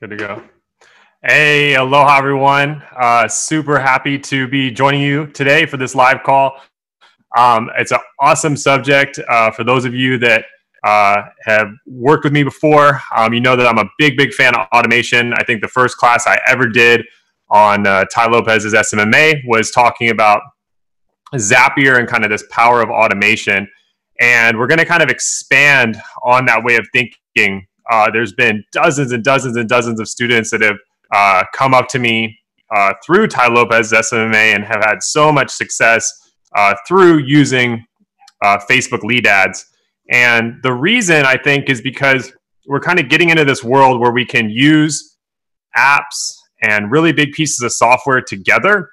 Good to go. Hey, aloha everyone. Super happy to be joining you today for this live call. It's an awesome subject. For those of you that have worked with me before, you know that I'm a big fan of automation. I think the first class I ever did on Tai Lopez's SMMA was talking about Zapier and kind of this power of automation. And we're going to kind of expand on that way of thinking. There's been dozens and dozens of students that have come up to me through Tai Lopez's SMMA and have had so much success through using Facebook lead ads. And the reason, I think, is because we're kind of getting into this world where we can use apps and really big pieces of software together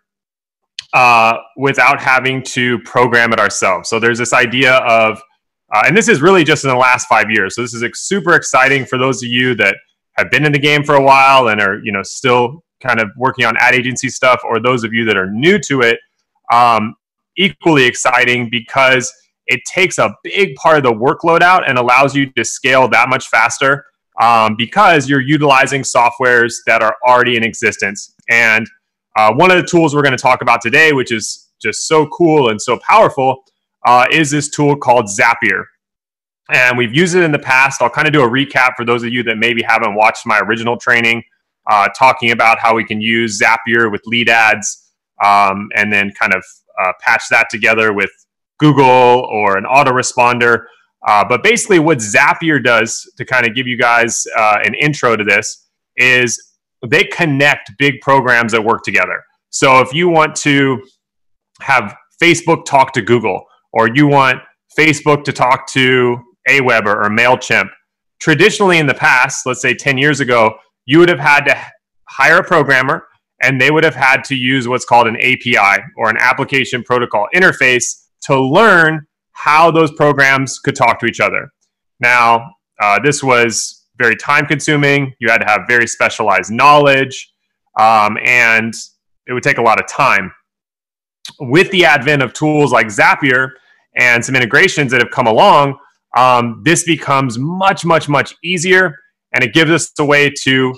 without having to program it ourselves. So there's this idea of, and this is really just in the last 5 years. So this is super exciting for those of you that have been in the game for a while and are, still kind of working on ad agency stuff, or those of you that are new to it. Equally exciting because it takes a big part of the workload out and allows you to scale that much faster because you're utilizing softwares that are already in existence. And one of the tools we're going to talk about today, which is just so cool and so powerful, is this tool called Zapier. And we've used it in the past. I'll kind of do a recap for those of you that maybe haven't watched my original training, talking about how we can use Zapier with lead ads and then kind of patch that together with Google or an autoresponder. But basically what Zapier does, to kind of give you guys an intro to this, is they connect big programs that work together. So if you want to have Facebook talk to Google, or you want Facebook to talk to Aweber or MailChimp, traditionally in the past, let's say 10 years ago, you would have had to hire a programmer and they would have had to use what's called an API, or an application protocol interface, to learn how those programs could talk to each other. Now, this was very time consuming. You had to have very specialized knowledge, and it would take a lot of time. With the advent of tools like Zapier and some integrations that have come along, this becomes much easier, and it gives us a way to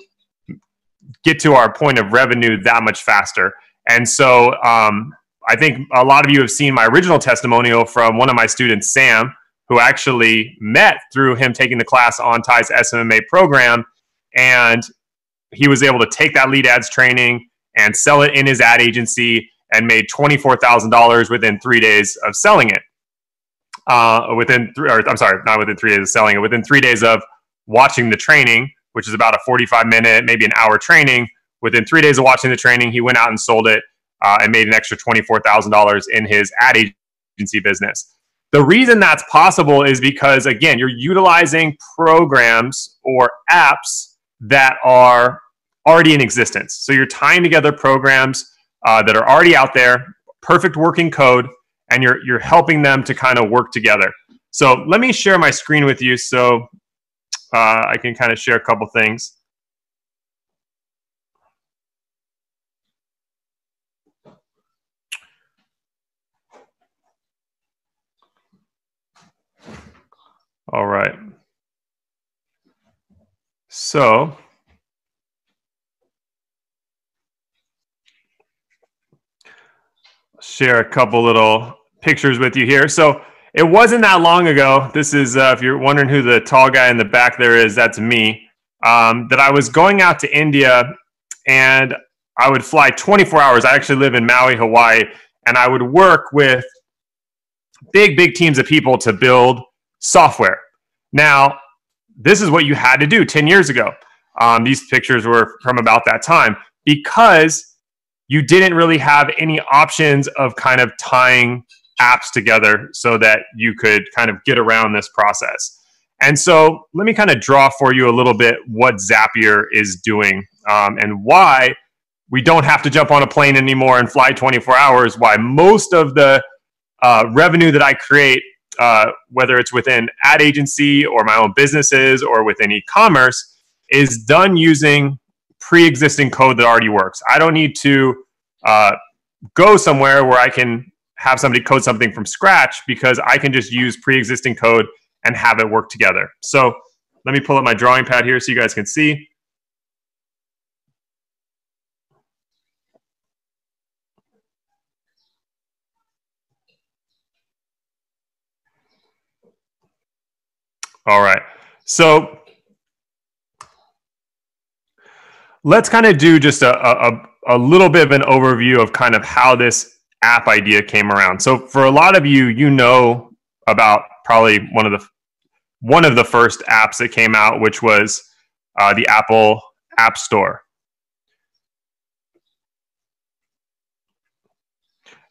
get to our point of revenue that much faster. And so I think a lot of you have seen my original testimonial from one of my students, Sam, who actually met through him taking the class on Ty's SMMA program, and he was able to take that lead ads training and sell it in his ad agency and made $24,000 within 3 days of selling it. Within 3 days of selling it, within 3 days of watching the training, which is about a 45-minute, maybe an hour training. Within 3 days of watching the training, he went out and sold it and made an extra $24,000 in his ad agency business. The reason that's possible is because, again, you're utilizing programs or apps that are already in existence. So you're tying together programs that are already out there, perfect working code, and you're helping them to kind of work together. So let me share my screen with you so I can kind of share a couple things. All right. So share a couple little pictures with you here. So it wasn't that long ago. This is, if you're wondering who the tall guy in the back there is, that's me, that I was going out to India, and I would fly 24 hours. I actually live in Maui, Hawaii, and I would work with big teams of people to build software. Now, this is what you had to do 10 years ago. These pictures were from about that time, because you didn't really have any options of kind of tying apps together so that you could kind of get around this process. And so let me kind of draw for you a little bit what Zapier is doing and why we don't have to jump on a plane anymore and fly 24 hours, why most of the revenue that I create, whether it's within ad agency or my own businesses or within e-commerce, is done using pre-existing code that already works. I don't need to go somewhere where I can have somebody code something from scratch, because I can just use pre-existing code and have it work together. So let me pull up my drawing pad here so you guys can see. All right. So let's kind of do just a little bit of an overview of kind of how this app idea came around. So for a lot of you, you know about probably one of the first apps that came out, which was the Apple App Store.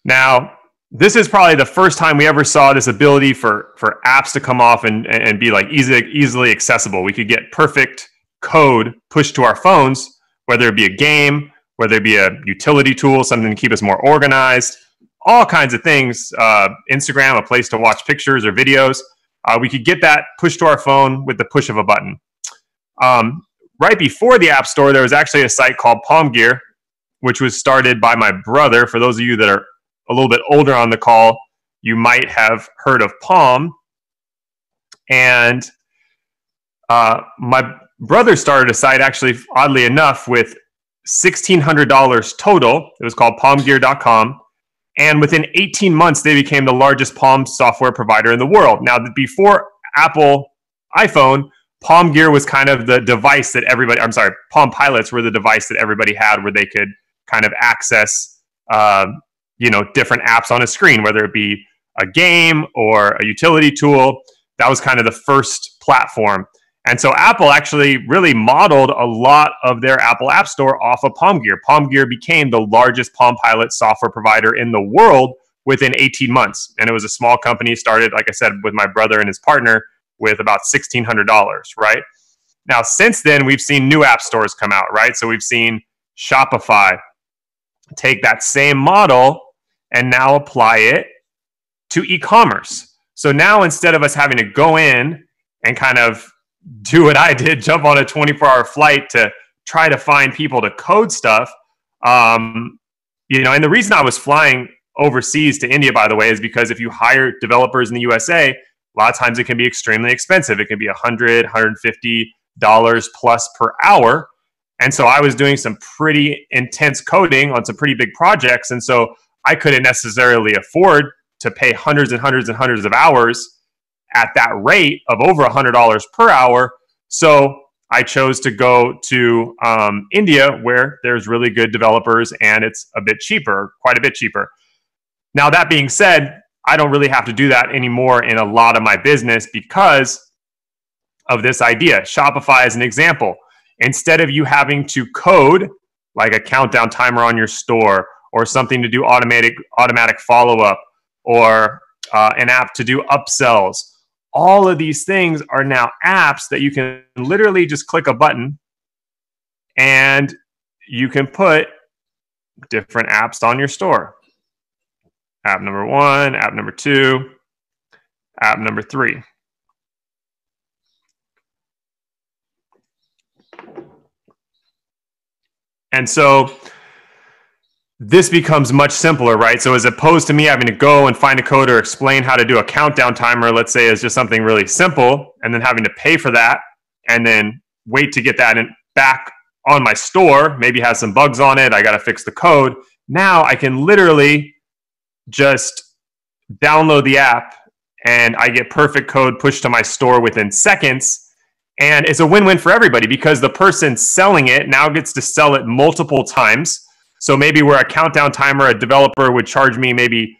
Now, this is probably the first time we ever saw this ability for apps to come off and be like easily accessible. We could get perfect code pushed to our phones, whether it be a game, whether it be a utility tool, something to keep us more organized, all kinds of things. Instagram, a place to watch pictures or videos. We could get that pushed to our phone with the push of a button. Right before the App Store, there was actually a site called Palm Gear, which was started by my brother. For those of you that are a little bit older on the call, you might have heard of Palm. And my brother started a site, actually, oddly enough, with $1,600 total. It was called palmgear.com. And within 18 months, they became the largest Palm software provider in the world. Now, before Apple iPhone, Palm Gear was kind of the device that everybody, I'm sorry, Palm Pilots were the device that everybody had where they could kind of access, different apps on a screen, whether it be a game or a utility tool. That was kind of the first platform. And so Apple actually really modeled a lot of their Apple App Store off of Palm Gear. Palm Gear became the largest Palm Pilot software provider in the world within 18 months. And it was a small company, started, like I said, with my brother and his partner with about $1,600, right? Now, since then, we've seen new app stores come out, right? So we've seen Shopify take that same model and now apply it to e-commerce. So now instead of us having to go in and kind of do what I did, jump on a 24-hour flight to try to find people to code stuff, and the reason I was flying overseas to India, by the way, is because if you hire developers in the USA, a lot of times it can be extremely expensive. It can be $100, $150 plus per hour. And so I was doing some pretty intense coding on some pretty big projects. And so I couldn't necessarily afford to pay hundreds and hundreds and hundreds of hours at that rate of over $100 per hour. So I chose to go to India, where there's really good developers and it's a bit cheaper, quite a bit cheaper. Now, that being said, I don't really have to do that anymore in a lot of my business because of this idea. Shopify is an example. Instead of you having to code like a countdown timer on your store or something to do automatic follow-up or an app to do upsells, all of these things are now apps that you can literally just click a button and you can put different apps on your store. App number 1, app number 2, app number 3. And so this becomes much simpler, right? So as opposed to me having to go and find a code or explain how to do a countdown timer, let's say is just something really simple, and then having to pay for that and then wait to get that back on my store, maybe has some bugs on it, I got to fix the code. Now I can literally just download the app and I get perfect code pushed to my store within seconds. And it's a win-win for everybody because the person selling it now gets to sell it multiple times. So maybe where a countdown timer, a developer would charge me maybe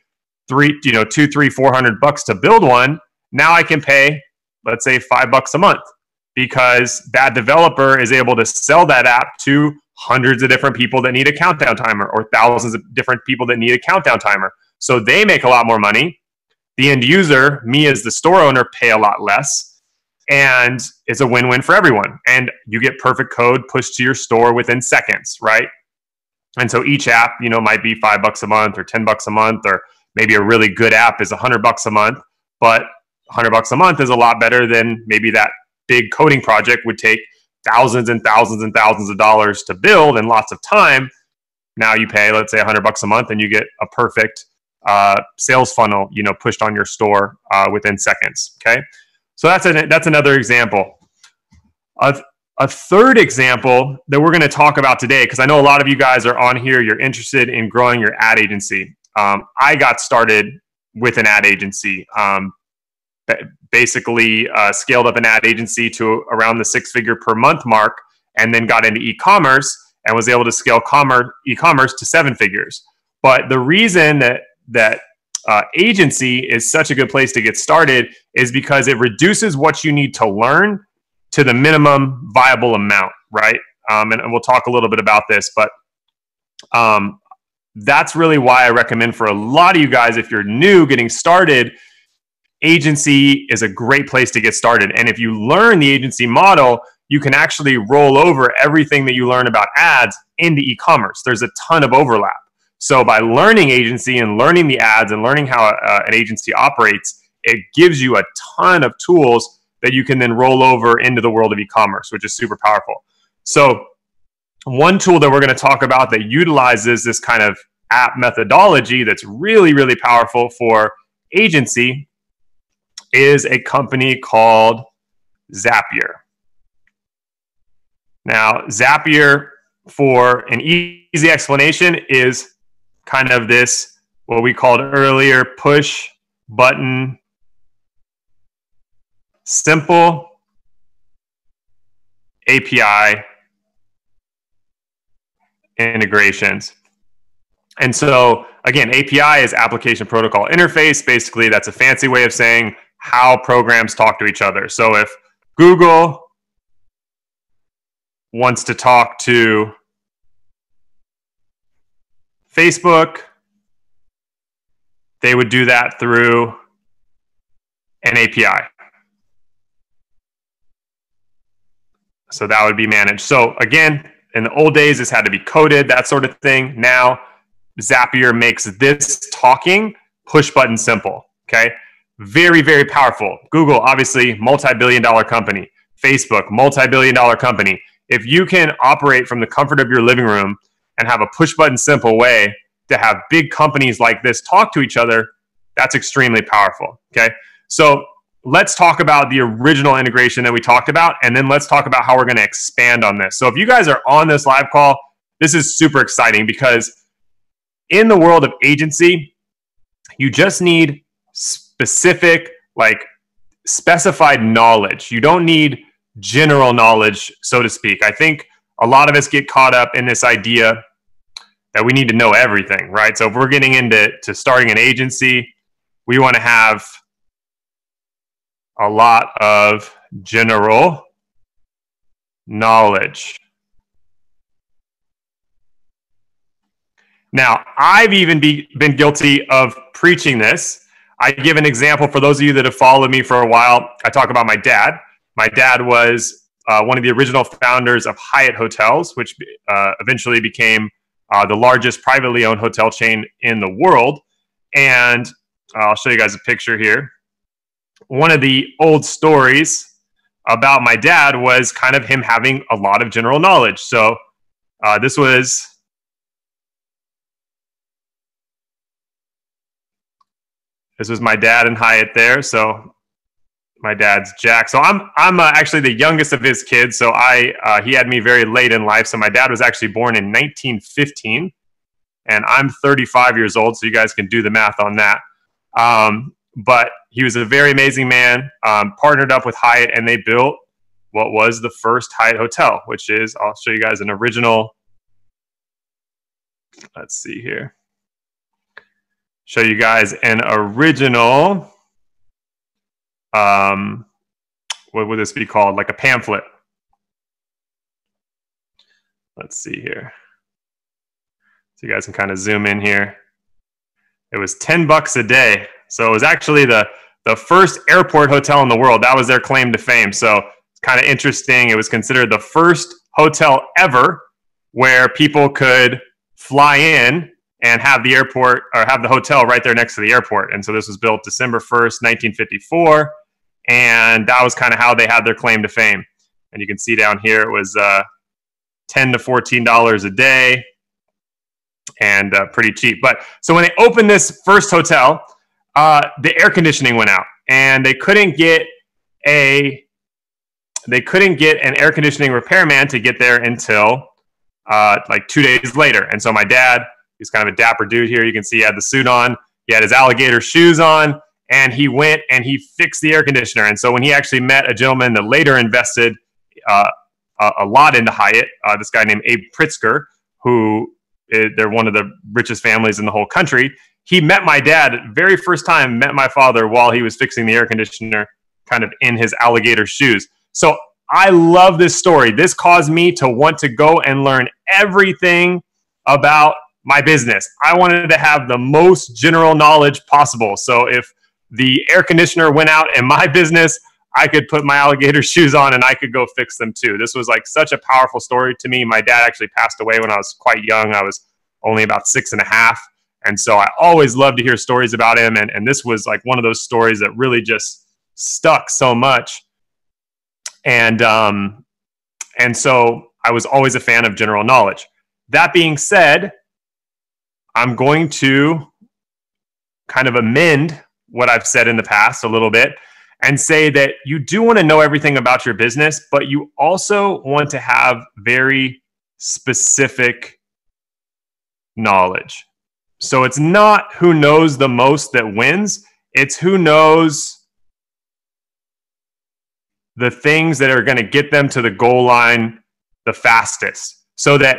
$200, $300, $400 to build one. Now I can pay, let's say, $5 a month because that developer is able to sell that app to hundreds of different people that need a countdown timer or thousands of different people that need a countdown timer. So they make a lot more money. The end user, me as the store owner, pay a lot less. And it's a win-win for everyone. And you get perfect code pushed to your store within seconds, right? And so each app, might be $5 a month or $10 a month, or maybe a really good app is $100 a month. But $100 a month is a lot better than maybe that big coding project would take thousands and thousands and thousands of dollars to build and lots of time. Now you pay, let's say, $100 a month, and you get a perfect sales funnel, pushed on your store within seconds. Okay, so that's another example. A third example that we're going to talk about today, because I know a lot of you guys are on here, you're interested in growing your ad agency. I got started with an ad agency basically scaled up an ad agency to around the 6-figure per month mark, and then got into e-commerce and was able to scale e-commerce to 7 figures. But the reason that agency is such a good place to get started is because it reduces what you need to learn to the minimum viable amount, right? And we'll talk a little bit about this, but that's really why I recommend for a lot of you guys, if you're new getting started, agency is a great place to get started. And if you learn the agency model, you can actually roll over everything that you learn about ads into e-commerce. There's a ton of overlap. So by learning agency and learning the ads and learning how an agency operates, it gives you a ton of tools that you can then roll over into the world of e-commerce, which is super powerful. So one tool that we're going to talk about that utilizes this kind of app methodology that's really, really powerful for agency is a company called Zapier. Now, Zapier, for an easy explanation, is kind of this, what we called earlier, push button, simple API integrations. And so, again, API is application protocol interface. Basically, that's a fancy way of saying how programs talk to each other. So if Google wants to talk to Facebook, they would do that through an API. So that would be managed. So again, in the old days, this had to be coded, that sort of thing. Now, Zapier makes this talking push button simple, okay? Very, very powerful. Google, obviously, multi-billion-dollar company. Facebook, multi-billion-dollar company. If you can operate from the comfort of your living room and have a push button simple way to have big companies like this talk to each other, that's extremely powerful, okay? So let's talk about the original integration that we talked about, and then let's talk about how we're going to expand on this. So if you guys are on this live call, this is super exciting because in the world of agency, you just need specific, like specified knowledge. You don't need general knowledge, so to speak. I think a lot of us get caught up in this idea that we need to know everything, right? So if we're getting into starting an agency, we want to have a lot of general knowledge. Now, I've even been guilty of preaching this. I give an example for those of you that have followed me for a while. I talk about my dad. My dad was one of the original founders of Hyatt Hotels, which eventually became the largest privately owned hotel chain in the world. And I'll show you guys a picture here. One of the old stories about my dad was kind of him having a lot of general knowledge. So this was my dad and Hyatt there. So my dad's Jack. So I'm actually the youngest of his kids. So he had me very late in life. So my dad was actually born in 1915, and I'm 35 years old. So you guys can do the math on that. But he was a very amazing man, partnered up with Hyatt, and they built what was the first Hyatt hotel, which is, I'll show you guys an original. Let's see here. Show you guys an original, what would this be called? Like a pamphlet. Let's see here. So you guys can kind of zoom in here. It was $10 a day. So it was actually the first airport hotel in the world. That was their claim to fame. So it's kind of interesting. It was considered the first hotel ever where people could fly in and have the airport or have the hotel right there next to the airport. And so this was built December 1st, 1954. And that was kind of how they had their claim to fame. And you can see down here, it was $10 to $14 a day and pretty cheap. But so when they opened this first hotel, the air conditioning went out and they couldn't get an air conditioning repairman to get there until like 2 days later. And so my dad, he's kind of a dapper dude here. You can see he had the suit on. He had his alligator shoes on, and he went and he fixed the air conditioner. And so when he actually met a gentleman that later invested a lot into Hyatt, this guy named Abe Pritzker, who they're one of the richest families in the whole country. He met my dad very first time, met my father while he was fixing the air conditioner, kind of in his alligator shoes. So I love this story. This caused me to want to go and learn everything about my business. I wanted to have the most general knowledge possible. So if the air conditioner went out in my business, I could put my alligator shoes on and I could go fix them too. This was like such a powerful story to me. My dad actually passed away when I was quite young. I was only about 6.5. And so I always loved to hear stories about him. And this was like one of those stories that really just stuck so much. And so I was always a fan of general knowledge. That being said, I'm going to kind of amend what I've said in the past a little bit and say that you do want to know everything about your business, but you also want to have very specific knowledge. So it's not who knows the most that wins. It's who knows the things that are going to get them to the goal line the fastest. So that,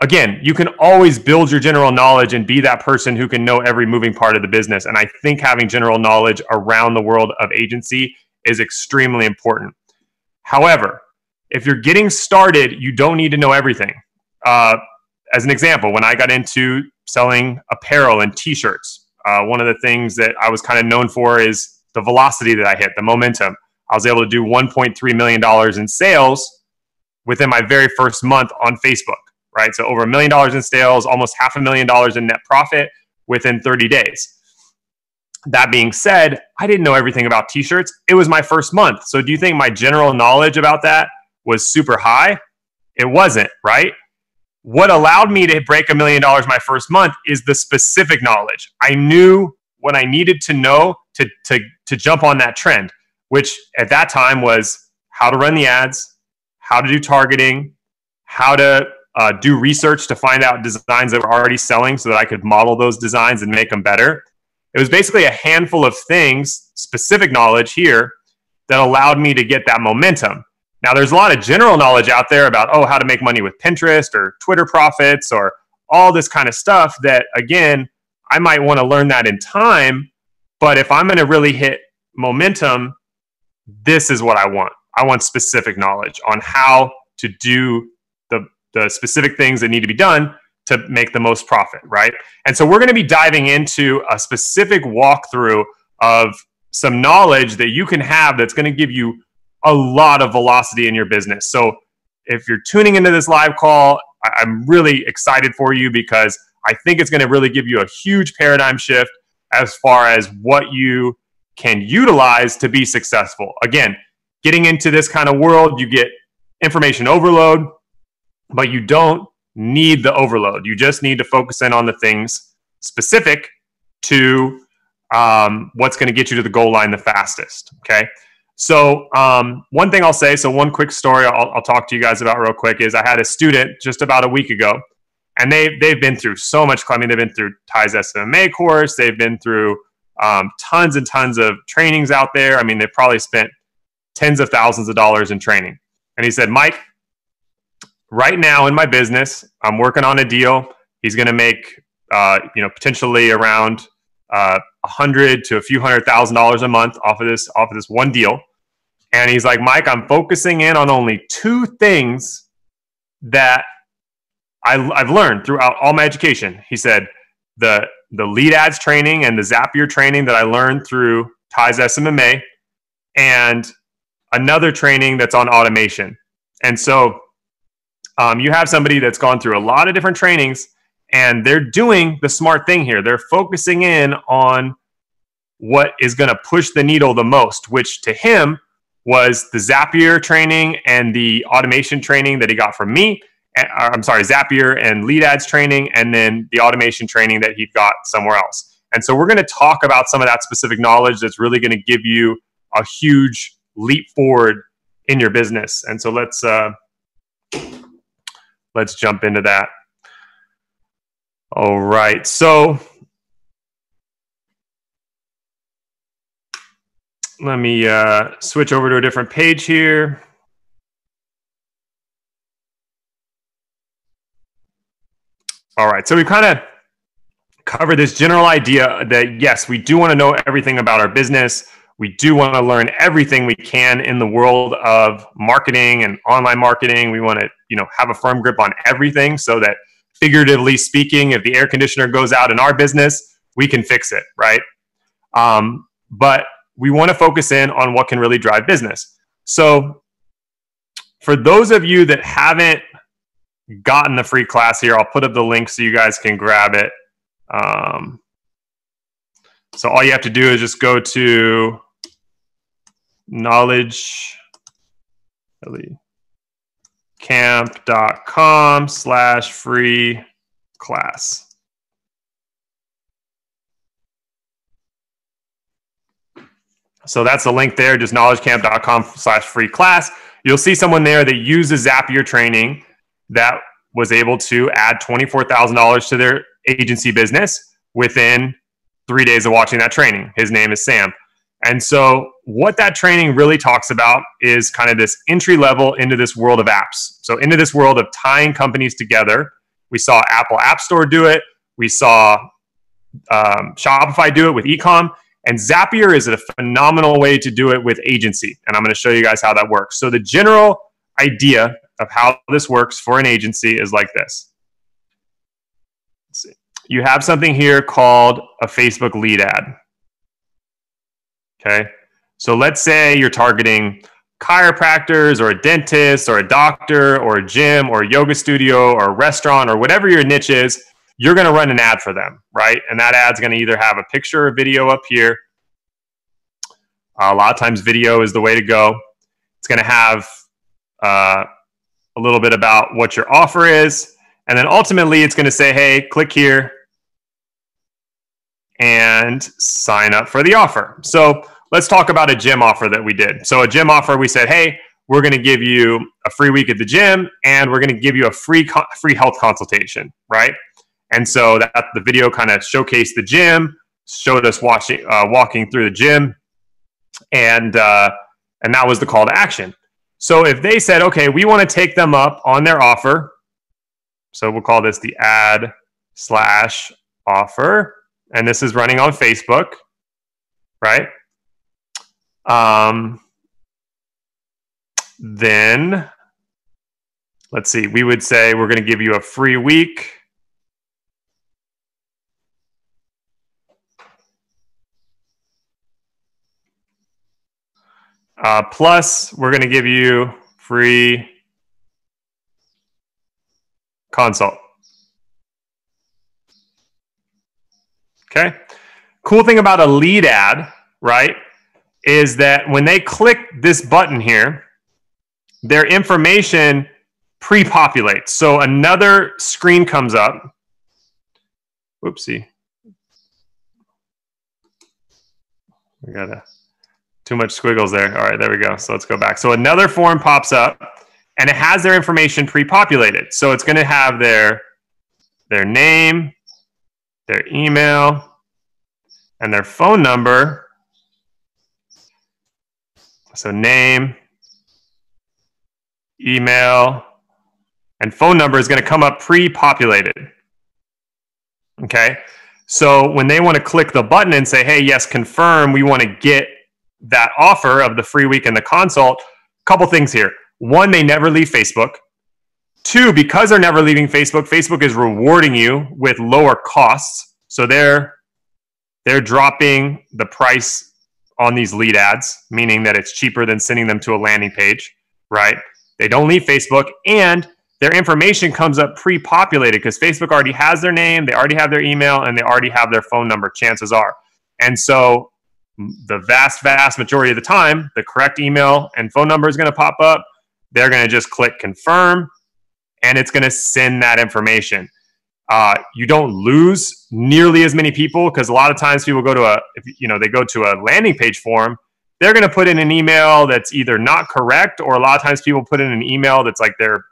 again, you can always build your general knowledge and be that person who can know every moving part of the business. And I think having general knowledge around the world of agency is extremely important. However, if you're getting started, you don't need to know everything. As an example, when I got into selling apparel and t-shirts, one of the things that I was kind of known for is the velocity that I hit, the momentum. I was able to do $1.3 million in sales within my very first month on Facebook. Right? So over $1 million in sales, almost $500,000 in net profit within 30 days. That being said, I didn't know everything about t-shirts. It was my first month. So do you think my general knowledge about that was super high? It wasn't, right? What allowed me to break $1 million my first month is the specific knowledge. I knew what I needed to know to jump on that trend, which at that time was how to run the ads, how to do targeting, how to do research to find out designs that were already selling so that I could model those designs and make them better. It was basically a handful of things, specific knowledge here, that allowed me to get that momentum. Now, there's a lot of general knowledge out there about, how to make money with Pinterest or Twitter profits or all this kind of stuff that, again, I might want to learn that in time. But if I'm going to really hit momentum, this is what I want. I want specific knowledge on how to do the specific things that need to be done to make the most profit, right? And so we're going to be diving into a specific walkthrough of some knowledge that you can have that's going to give you a lot of velocity in your business. So if you're tuning into this live call, I'm really excited for you because I think it's going to really give you a huge paradigm shift as far as what you can utilize to be successful. Again, getting into this kind of world, you get information overload, but you don't need the overload. You just need to focus in on the things specific to what's going to get you to the goal line the fastest, okay? So one thing I'll say, so one quick story I'll talk to you guys about real quick is I had a student just about a week ago, and they've been through so much climbing. They've been through Ty's SMMA course. They've been through tons and tons of trainings out there. I mean, they've probably spent tens of thousands of dollars in training. And he said, Mike, right now in my business, I'm working on a deal. He's going to make, potentially around $100,000 to a few $100,000 a month off of this one deal. And he's like, Mike, I'm focusing in on only 2 things that I've learned throughout all my education. He said, the lead ads training and the Zapier training that I learned through Ty's SMMA, and another training that's on automation. And so you have somebody that's gone through a lot of different trainings, and they're doing the smart thing here. They're focusing in on what is going to push the needle the most, which to him was the Zapier training and the automation training that he got from me. Zapier and lead ads training, and then the automation training that he got somewhere else. And so we're going to talk about some of that specific knowledge that's really going to give you a huge leap forward in your business. And so let's jump into that. All right. So let me switch over to a different page here. All right, so we kind of covered this general idea that yes, we do want to know everything about our business. We do want to learn everything we can in the world of marketing and online marketing. We want to, have a firm grip on everything so that, figuratively speaking, if the air conditioner goes out in our business, we can fix it, right? But we want to focus in on what can really drive business. So for those of you that haven't gotten the free class here, I'll put up the link so you guys can grab it. So all you have to do is just go to knowledgecamp.com/free class. So that's the link there, just knowledgecamp.com/free class. You'll see someone there that uses Zapier training that was able to add $24,000 to their agency business within 3 days of watching that training. His name is Sam. And so what that training really talks about is kind of this entry level into this world of apps. So into this world of tying companies together. We saw Apple App Store do it. We saw Shopify do it with e-com. And Zapier is a phenomenal way to do it with agency. And I'm going to show you guys how that works. So the general idea of how this works for an agency is like this. Let's see. You have something here called a Facebook lead ad. Okay. So let's say you're targeting chiropractors or a dentist or a doctor or a gym or a yoga studio or a restaurant or whatever your niche is. You're going to run an ad for them, right? And that ad's going to either have a picture or video up here. A lot of times video is the way to go. It's going to have a little bit about what your offer is. And then ultimately it's going to say, hey, click here and sign up for the offer. So let's talk about a gym offer that we did. So a gym offer, we said, hey, we're going to give you a free week at the gym and we're going to give you a free health consultation, right? And so that the video kind of showcased the gym, showed us walking through the gym, and that was the call to action. So if they said, okay, we want to take them up on their offer, so we'll call this the ad/offer, and this is running on Facebook, right? Then let's see, we would say we're going to give you a free week. Plus, we're going to give you free consult. Okay. Cool thing about a lead ad, right, is that when they click this button here, their information pre-populates. So another screen comes up. Whoopsie. We got too much squiggles there. All right, there we go. So let's go back. So another form pops up and it has their information pre-populated. So it's going to have their name, their email, and their phone number. So name, email, and phone number is going to come up pre-populated. Okay. So when they want to click the button and say, hey, yes, confirm, we want to get that offer of the free week and the consult, a couple things here. One, they never leave Facebook. Two, because they're never leaving Facebook, Facebook is rewarding you with lower costs. So they're dropping the price on these lead ads, meaning that it's cheaper than sending them to a landing page, right? They don't leave Facebook, and their information comes up pre-populated because Facebook already has their name, they already have their email, and they already have their phone number, chances are. And so the vast majority of the time, the correct email and phone number is going to pop up. They're going to just click confirm, and it's going to send that information. You don't lose nearly as many people because a lot of times people go to they go to a landing page form. They're going to put in an email that's either not correct, or a lot of times people put in an email that's like their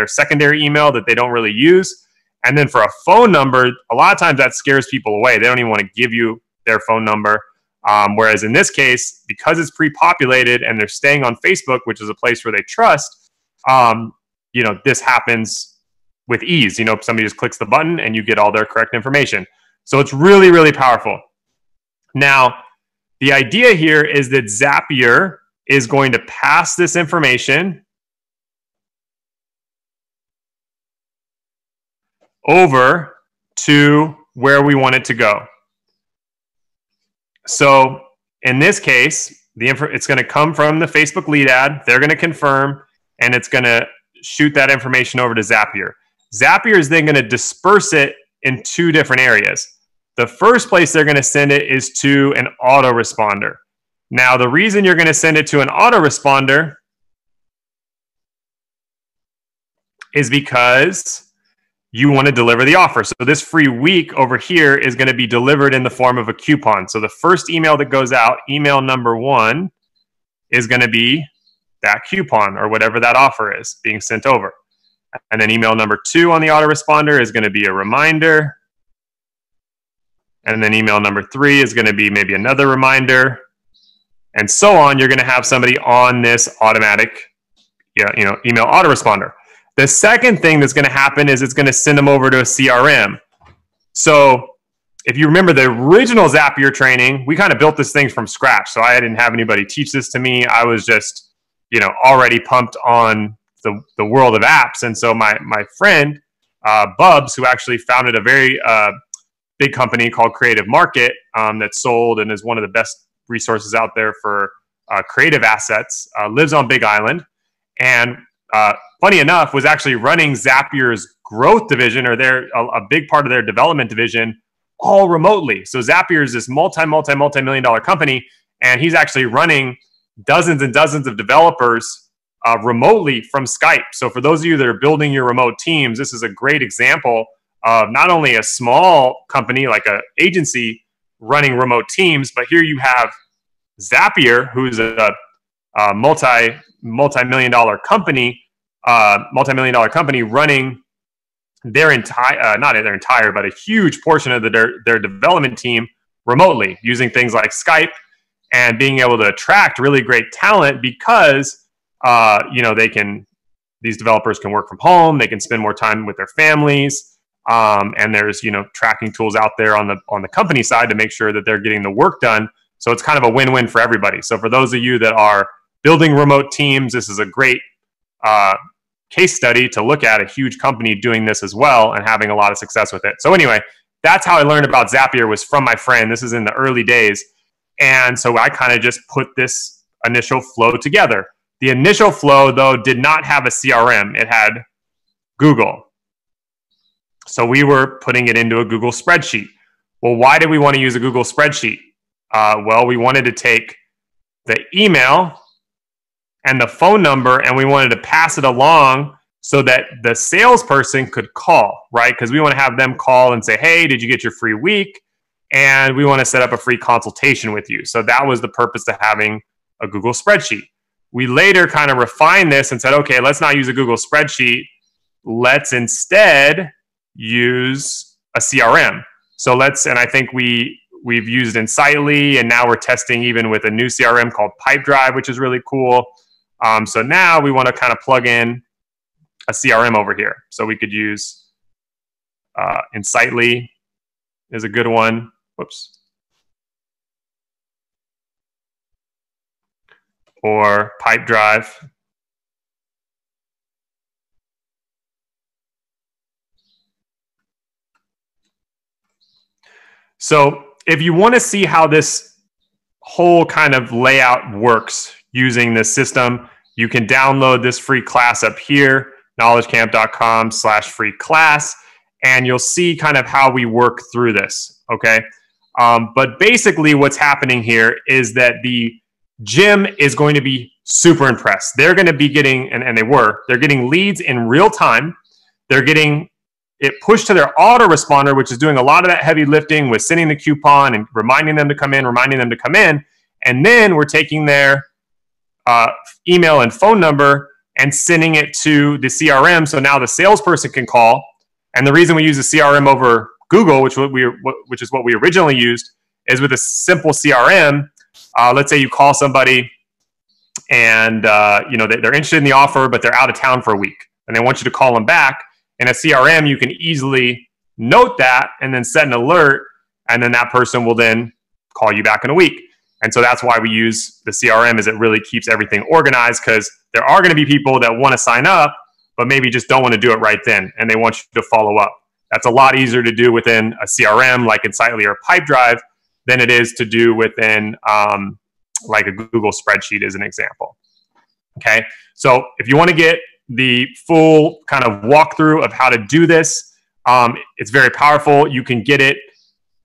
secondary email that they don't really use. And then for a phone number, a lot of times that scares people away. They don't even want to give you their phone number. Whereas in this case, because it's pre-populated and they're staying on Facebook, which is a place where they trust, this happens with ease. Somebody just clicks the button and you get all their correct information. So it's really, really powerful. Now, the idea here is that Zapier is going to pass this information over to where we want it to go. So in this case, it's going to come from the Facebook lead ad. They're going to confirm, and it's going to shoot that information over to Zapier. Zapier is then going to disperse it in two different areas. The first place they're going to send it is to an autoresponder. Now, the reason you're going to send it to an autoresponder is because you want to deliver the offer. So this free week over here is going to be delivered in the form of a coupon. So the first email that goes out, email number 1, is going to be that coupon or whatever that offer is being sent over. And then email number 2 on the autoresponder is going to be a reminder. And then email number 3 is going to be maybe another reminder. And so on. You're going to have somebody on this automatic email autoresponder. The second thing that's going to happen is it's going to send them over to a CRM. So if you remember the original Zapier training, we kind of built this thing from scratch. So I didn't have anybody teach this to me. I was just, already pumped on the world of apps. And so my friend, Bubs, who actually founded a very big company called Creative Market that sold and is one of the best resources out there for creative assets, lives on Big Island. And funny enough, was actually running Zapier's growth division, or a big part of their development division, all remotely. So Zapier is this multi-million dollar company, and he's actually running dozens and dozens of developers remotely from Skype. So for those of you that are building your remote teams, this is a great example of not only a small company like an agency running remote teams, but here you have Zapier, who's a multi-million dollar company running their entire, not their entire, but a huge portion of their development team remotely using things like Skype and being able to attract really great talent because, these developers can work from home. They can spend more time with their families. And there's, tracking tools out there on the company side to make sure that they're getting the work done. So it's kind of a win-win for everybody. So for those of you that are building remote teams, this is a great case study to look at, a huge company doing this as well and having a lot of success with it. So anyway, that's how I learned about Zapier, was from my friend. This is in the early days. And so I kind of just put this initial flow together. The initial flow, though, did not have a CRM. It had Google. So we were putting it into a Google spreadsheet. Well, why did we want to use a Google spreadsheet? Well, we wanted to take the email and the phone number, and we wanted to pass it along so that the salesperson could call, right? Because we want to have them call and say, hey, did you get your free week? And we want to set up a free consultation with you. So that was the purpose of having a Google spreadsheet. We later kind of refined this and said, okay, let's not use a Google spreadsheet. Let's instead use a CRM. So and I think we've used Insightly, and now we're testing even with a new CRM called Pipedrive, which is really cool. So now we want to kind of plug in a CRM over here. So we could use Insightly is a good one. Whoops. Or Pipedrive. So if you want to see how this whole kind of layout works using this system, you can download this free class up here, knowledgecamp.com/free class, and you'll see kind of how we work through this, okay? But basically what's happening here is that the gym is going to be super impressed. They're going to be getting, and they're getting leads in real time. They're getting it pushed to their autoresponder, which is doing a lot of that heavy lifting with sending the coupon and reminding them to come in. And then we're taking their email and phone number and sending it to the CRM. So now the salesperson can call. And the reason we use the CRM over Google, which is what we originally used, is with a simple CRM. Let's say you call somebody and they're interested in the offer, but they're out of town for a week, and they want you to call them back. In a CRM, you can easily note that and then set an alert, and then that person will then call you back in a week. And so that's why we use the CRM, is it really keeps everything organized, because there are going to be people that want to sign up, but maybe just don't want to do it right then, and they want you to follow up. That's a lot easier to do within a CRM like Insightly or Pipedrive than it is to do within like a Google spreadsheet, as an example. Okay, so if you want to get the full kind of walkthrough of how to do this, it's very powerful. You can get it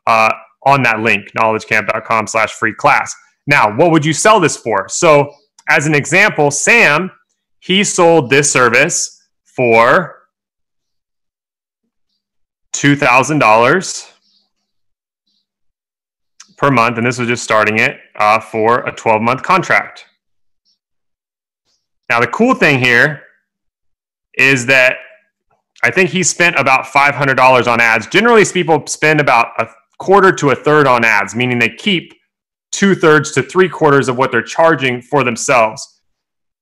on that link, knowledgecamp.com/free class. Now, what would you sell this for? So as an example, Sam, he sold this service for $2,000 per month, and this was just starting it for a 12-month contract. Now, the cool thing here is that I think he spent about $500 on ads. Generally, people spend about a quarter to a third on ads, meaning they keep 2/3 to 3/4 of what they're charging for themselves.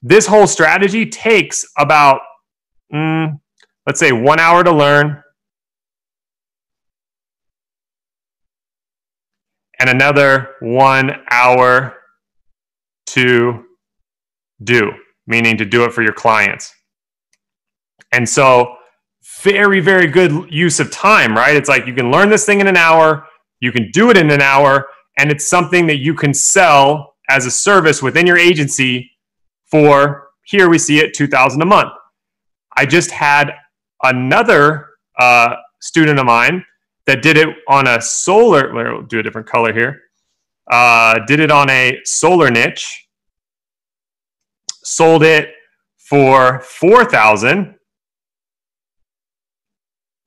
This whole strategy takes about, let's say, 1 hour to learn and another 1 hour to do, meaning to do it for your clients. And so very, very good use of time, right? It's like you can learn this thing in an hour, you can do it in an hour, and it's something that you can sell as a service within your agency for, here we see it, $2,000 a month. I just had another student of mine that did it on a solar, we'll do a different color here, did it on a solar niche, sold it for $4,000.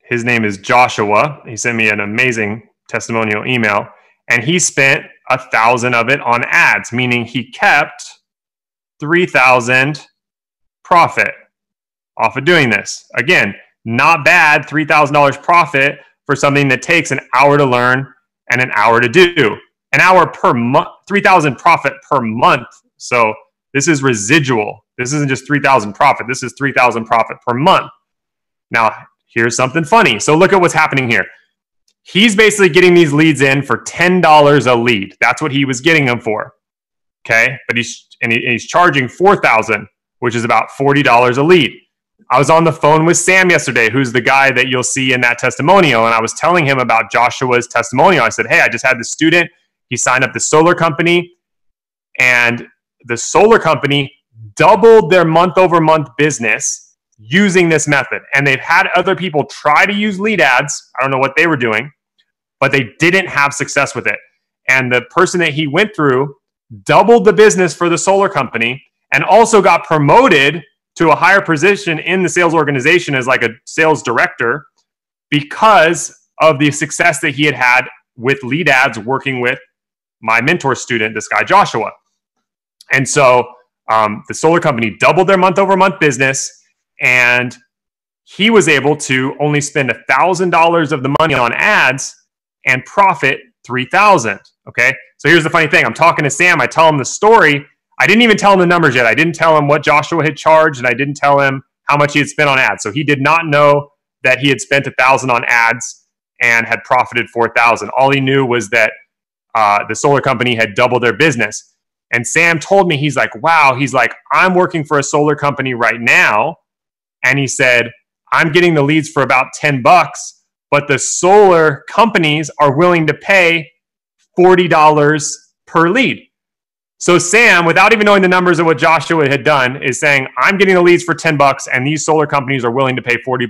His name is Joshua. He sent me an amazing testimonial email, and he spent $1,000 of it on ads, meaning he kept $3,000 profit off of doing this. Again, not bad, $3,000 profit for something that takes an hour to learn and an hour to do. An hour per month, $3,000 profit per month. So this is residual. This isn't just $3,000 profit. This is $3,000 profit per month. Now, here's something funny. So look at what's happening here. He's basically getting these leads in for $10 a lead. That's what he was getting them for. Okay, but he's charging $4,000, which is about $40 a lead. I was on the phone with Sam yesterday, who's the guy that you'll see in that testimonial, and I was telling him about Joshua's testimonial. I said, hey, I just had this student. He signed up the solar company, and the solar company doubled their month-over-month business using this method. And they've had other people try to use lead ads. I don't know what they were doing, but they didn't have success with it. And the person that he went through doubled the business for the solar company and also got promoted to a higher position in the sales organization as like a sales director because of the success that he had had with lead ads working with my mentor student, this guy Joshua. And so the solar company doubled their month-over-month business, and he was able to only spend $1,000 of the money on ads and profit $3,000. Okay, so here's the funny thing. I'm talking to Sam. I tell him the story. I didn't even tell him the numbers yet. I didn't tell him what Joshua had charged, and I didn't tell him how much he had spent on ads. So he did not know that he had spent $1,000 on ads and had profited $4,000. All he knew was that the solar company had doubled their business. And Sam told me, he's like, wow, he's like, I'm working for a solar company right now. And he said, I'm getting the leads for about $10, but the solar companies are willing to pay $40 per lead. So Sam, without even knowing the numbers of what Joshua had done, is saying, I'm getting the leads for $10 and these solar companies are willing to pay $40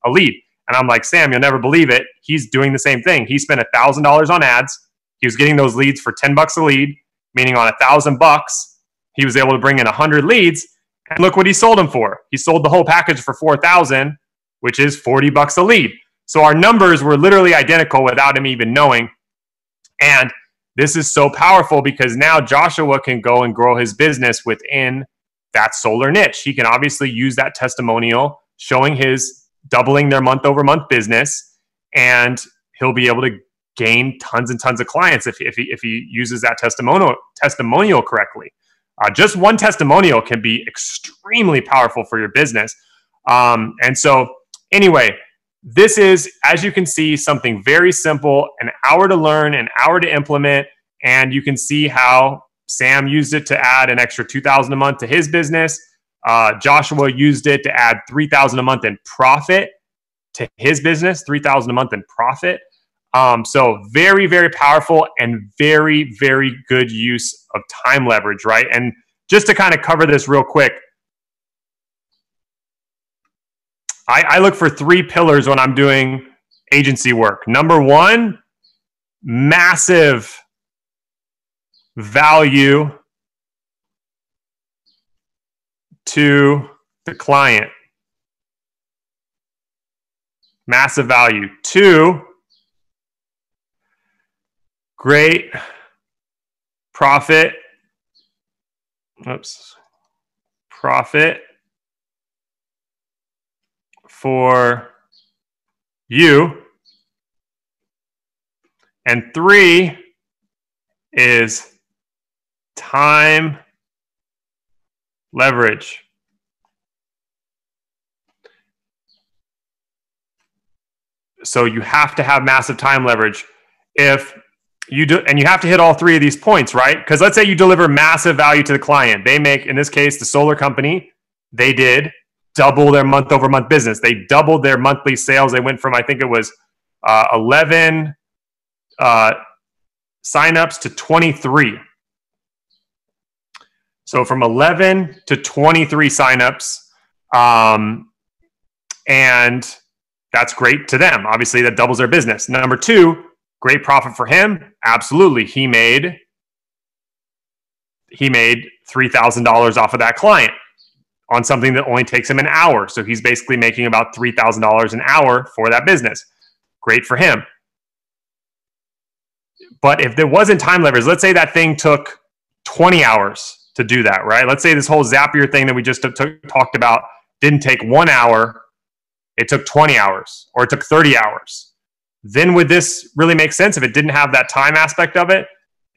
a lead. And I'm like, Sam, you'll never believe it. He's doing the same thing. He spent $1,000 on ads. He was getting those leads for $10 a lead, meaning on $1,000, he was able to bring in 100 leads. And look what he sold them for. He sold the whole package for $4,000, which is $40 a lead. So our numbers were literally identical without him even knowing. And this is so powerful because now Joshua can go and grow his business within that solar niche. He can obviously use that testimonial showing his doubling their month-over-month business, and he'll be able to gain tons and tons of clients if he uses that testimonial correctly. Just one testimonial can be extremely powerful for your business. And so anyway, this is, as you can see, something very simple, an hour to learn, an hour to implement. And you can see how Sam used it to add an extra $2,000 a month to his business. Joshua used it to add $3,000 a month in profit to his business, $3,000 a month in profit. So very, very powerful and very, very good use of time leverage, right? And just to kind of cover this real quick, I look for 3 pillars when I'm doing agency work. Number 1, massive value to the client. Massive value. 2, great profit. Profit for you. And 3 is time leverage. So you have to have massive time leverage. If you do, and you have to hit all 3 of these points, right? Because let's say you deliver massive value to the client. They make, in this case, the solar company, they did double their month-over-month business. They doubled their monthly sales. They went from, I think it was 11 signups to 23. So from 11 to 23 signups, and that's great to them. Obviously, that doubles their business. Number 2, great profit for him. Absolutely, he made $3,000 off of that client on something that only takes him an hour. So he's basically making about $3,000 an hour for that business. Great for him. But if there wasn't time leverage, let's say that thing took 20 hours to do that, right? Let's say this whole Zapier thing that we just talked about didn't take 1 hour. It took 20 hours, or it took 30 hours. Then would this really make sense if it didn't have that time aspect of it?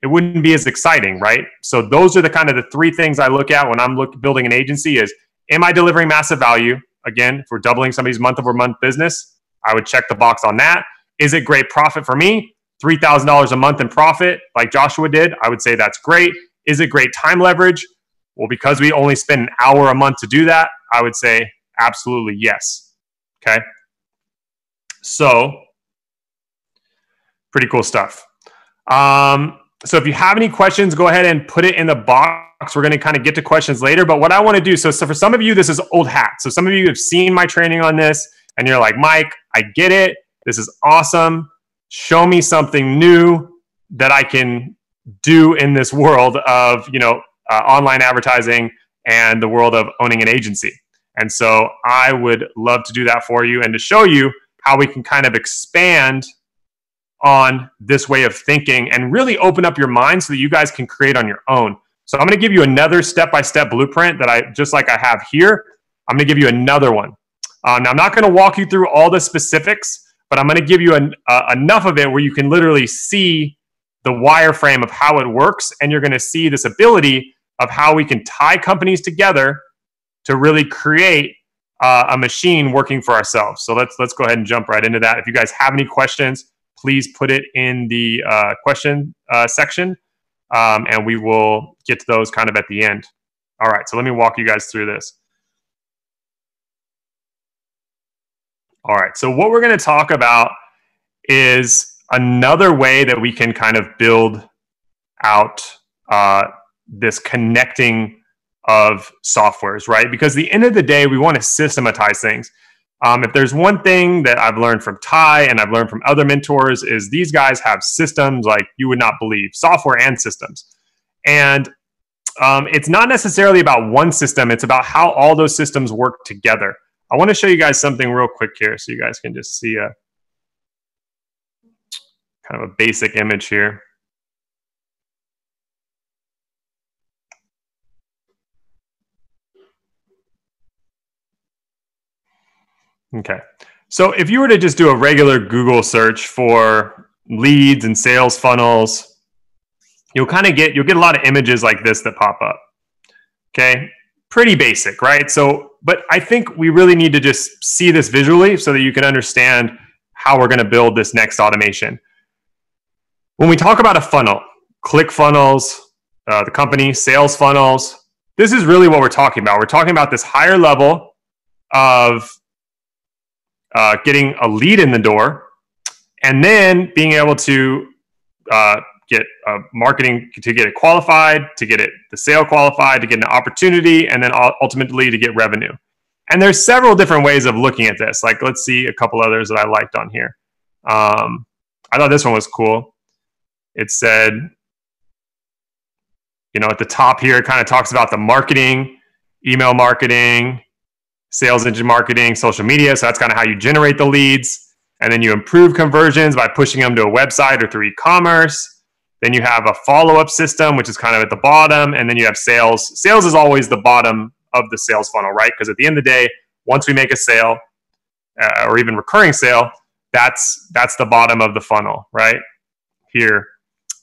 It wouldn't be as exciting, right? So those are the kind of the 3 things I look at when I'm building an agency is, am I delivering massive value? Again, if we're doubling somebody's month-over-month business, I would check the box on that. Is it great profit for me? $3,000 a month in profit, like Joshua did, I would say that's great. Is it great time leverage? Well, because we only spend an hour a month to do that, I would say absolutely yes. Okay? So, pretty cool stuff. So if you have any questions, go ahead and put it in the box. We're going to kind of get to questions later. But what I want to do, so for some of you, this is old hat. So some of you have seen my training on this, and you're like, Mike, I get it. This is awesome. Show me something new that I can do in this world of, online advertising and the world of owning an agency. And so I would love to do that for you and to show you how we can kind of expand on this way of thinking and really open up your mind so that you guys can create on your own. So I'm going to give you another step-by-step blueprint that just like I have here. I'm going to give you another one. Now, I'm not going to walk you through all the specifics, but I'm going to give you enough of it where you can literally see the wireframe of how it works, and you're going to see this ability of how we can tie companies together to really create a machine working for ourselves. So let's go ahead and jump right into that. If you guys have any questions, please put it in the question section, and we will get to those kind of at the end. All right, so let me walk you guys through this. All right, so what we're going to talk about is another way that we can kind of build out this connecting of softwares, right? Because at the end of the day, we want to systematize things. If there's one thing that I've learned from Ty and I've learned from other mentors is these guys have systems like you would not believe, software and systems. And it's not necessarily about one system. It's about how all those systems work together. I want to show you guys something real quick here so you guys can just see a kind of a basic image here. Okay, so if you were to just do a regular Google search for leads and sales funnels, you'll get a lot of images like this that pop up. Okay, pretty basic, right? So, but I think we really need to just see this visually so that you can understand how we're going to build this next automation. When we talk about a funnel, click funnels, the company sales funnels, this is really what we're talking about. We're talking about this higher level of getting a lead in the door, and then being able to get marketing to get it qualified, to get the sale qualified, to get an opportunity, and then ultimately to get revenue. And there's several different ways of looking at this. Like, let's see a couple others that I liked on here. I thought this one was cool. It said, at the top here, it kind of talks about the marketing, email marketing, sales engine marketing, social media. So that's kind of how you generate the leads. And then you improve conversions by pushing them to a website or through e-commerce. Then you have a follow-up system, which is kind of at the bottom. And then you have sales. Sales is always the bottom of the sales funnel, right? Because at the end of the day, once we make a sale or even recurring sale, that's the bottom of the funnel, right? Here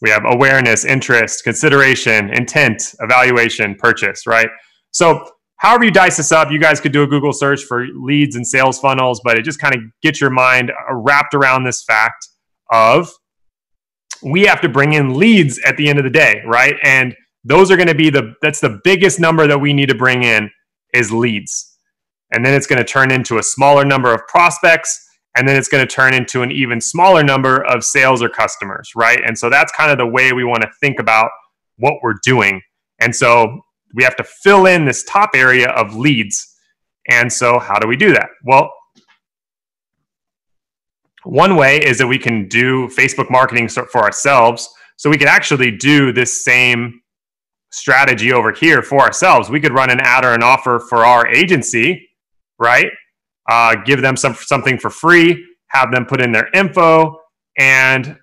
we have awareness, interest, consideration, intent, evaluation, purchase, right? So however you dice this up, you guys could do a Google search for leads and sales funnels, but it just kind of gets your mind wrapped around this fact of we have to bring in leads at the end of the day, right? And those are going to be that's the biggest number that we need to bring in is leads. And then it's going to turn into a smaller number of prospects. And then it's going to turn into an even smaller number of sales or customers, right? And so that's kind of the way we want to think about what we're doing. And so we have to fill in this top area of leads. And so how do we do that? Well, one way is that we can do Facebook marketing for ourselves. So we could actually do this same strategy over here for ourselves. We could run an ad or an offer for our agency, right? Give them something for free, have them put in their info, and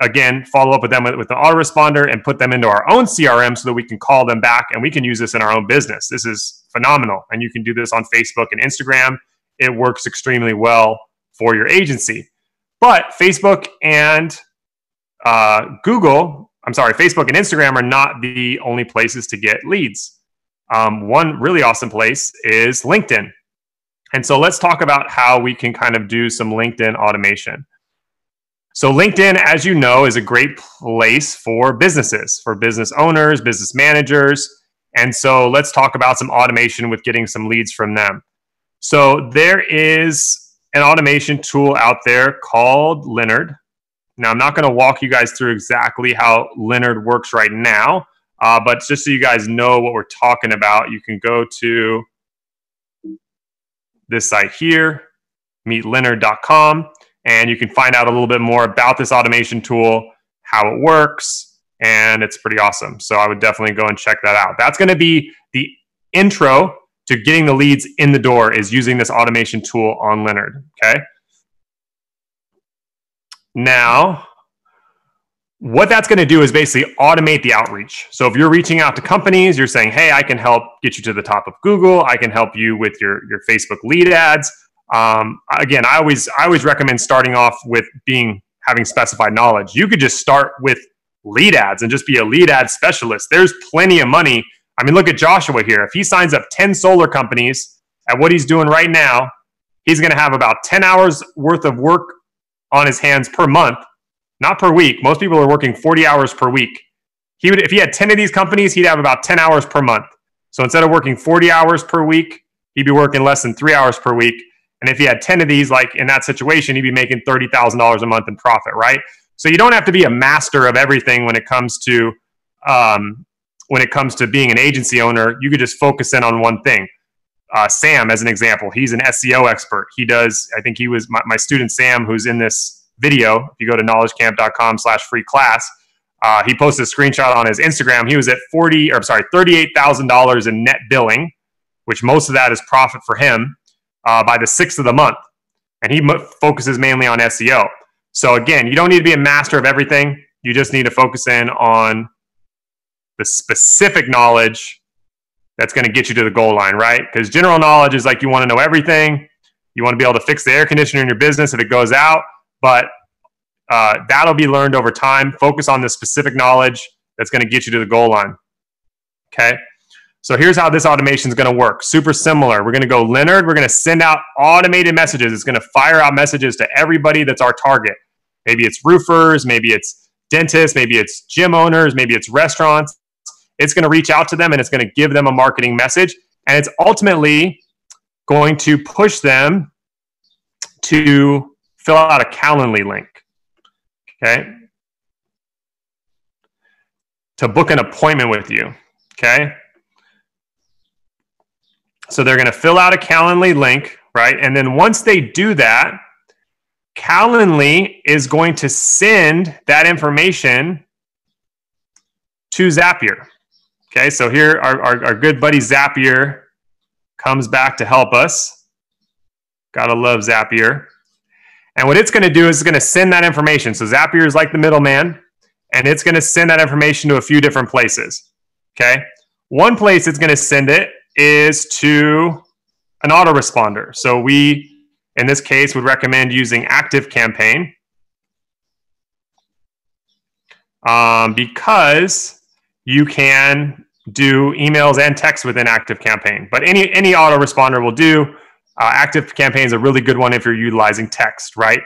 again, follow up with them with the autoresponder and put them into our own CRM so that we can call them back and we can use this in our own business. This is phenomenal. And you can do this on Facebook and Instagram. It works extremely well for your agency. But Facebook and Facebook and Instagram are not the only places to get leads. One really awesome place is LinkedIn. And so let's talk about how we can kind of do some LinkedIn automation. So LinkedIn, as you know, is a great place for businesses, for business owners, business managers. And so let's talk about some automation with getting some leads from them. So there is an automation tool out there called Leonard. Now, I'm not going to walk you guys through exactly how Leonard works right now, but just so you guys know what we're talking about, you can go to this site here, meetleonard.com, and you can find out a little bit more about this automation tool, how it works, and it's pretty awesome. So I would definitely go and check that out. That's going to be the intro to getting the leads in the door, is using this automation tool on Leonard, okay? Now, what that's going to do is basically automate the outreach. So if you're reaching out to companies, you're saying, hey, I can help get you to the top of Google. I can help you with your Facebook lead ads. Again, I always recommend starting off with having specified knowledge. You could just start with lead ads and just be a lead ad specialist. There's plenty of money. I mean, look at Joshua here. If he signs up 10 solar companies at what he's doing right now, he's going to have about 10 hours worth of work on his hands per month. Not per week. Most people are working 40 hours per week. If he had 10 of these companies, he'd have about 10 hours per month. So instead of working 40 hours per week, he'd be working less than 3 hours per week. And if he had 10 of these, like in that situation, he'd be making $30,000 a month in profit, right? So you don't have to be a master of everything when it comes to being an agency owner. You could just focus in on one thing. Sam, as an example, he's an SEO expert. I think he was my student Sam, who's in this video. If you go to knowledgecamp.com/free class, he posted a screenshot on his Instagram. He was at $38,000 in net billing, which most of that is profit for him by the 6th of the month. And he focuses mainly on SEO. So again, you don't need to be a master of everything. You just need to focus in on the specific knowledge that's going to get you to the goal line, right? Because general knowledge is like you want to know everything. You want to be able to fix the air conditioner in your business if it goes out. But that'll be learned over time. Focus on the specific knowledge that's going to get you to the goal line. Okay. So here's how this automation is going to work. Super similar. We're going to go Leonard. We're going to send out automated messages. It's going to fire out messages to everybody that's our target. Maybe it's roofers, maybe it's dentists, maybe it's gym owners, maybe it's restaurants. It's going to reach out to them and it's going to give them a marketing message. And it's ultimately going to push them to fill out a Calendly link. Okay. To book an appointment with you. Okay. So they're going to fill out a Calendly link, right? And then once they do that, Calendly is going to send that information to Zapier. Okay, so here our good buddy Zapier comes back to help us. Gotta love Zapier. And what it's going to do is it's going to send that information. So Zapier is like the middleman, and it's going to send that information to a few different places. Okay, one place it's going to send it is to an autoresponder. So we, in this case, would recommend using ActiveCampaign because you can do emails and text within ActiveCampaign. But any autoresponder will do. ActiveCampaign is a really good one if you're utilizing text, right?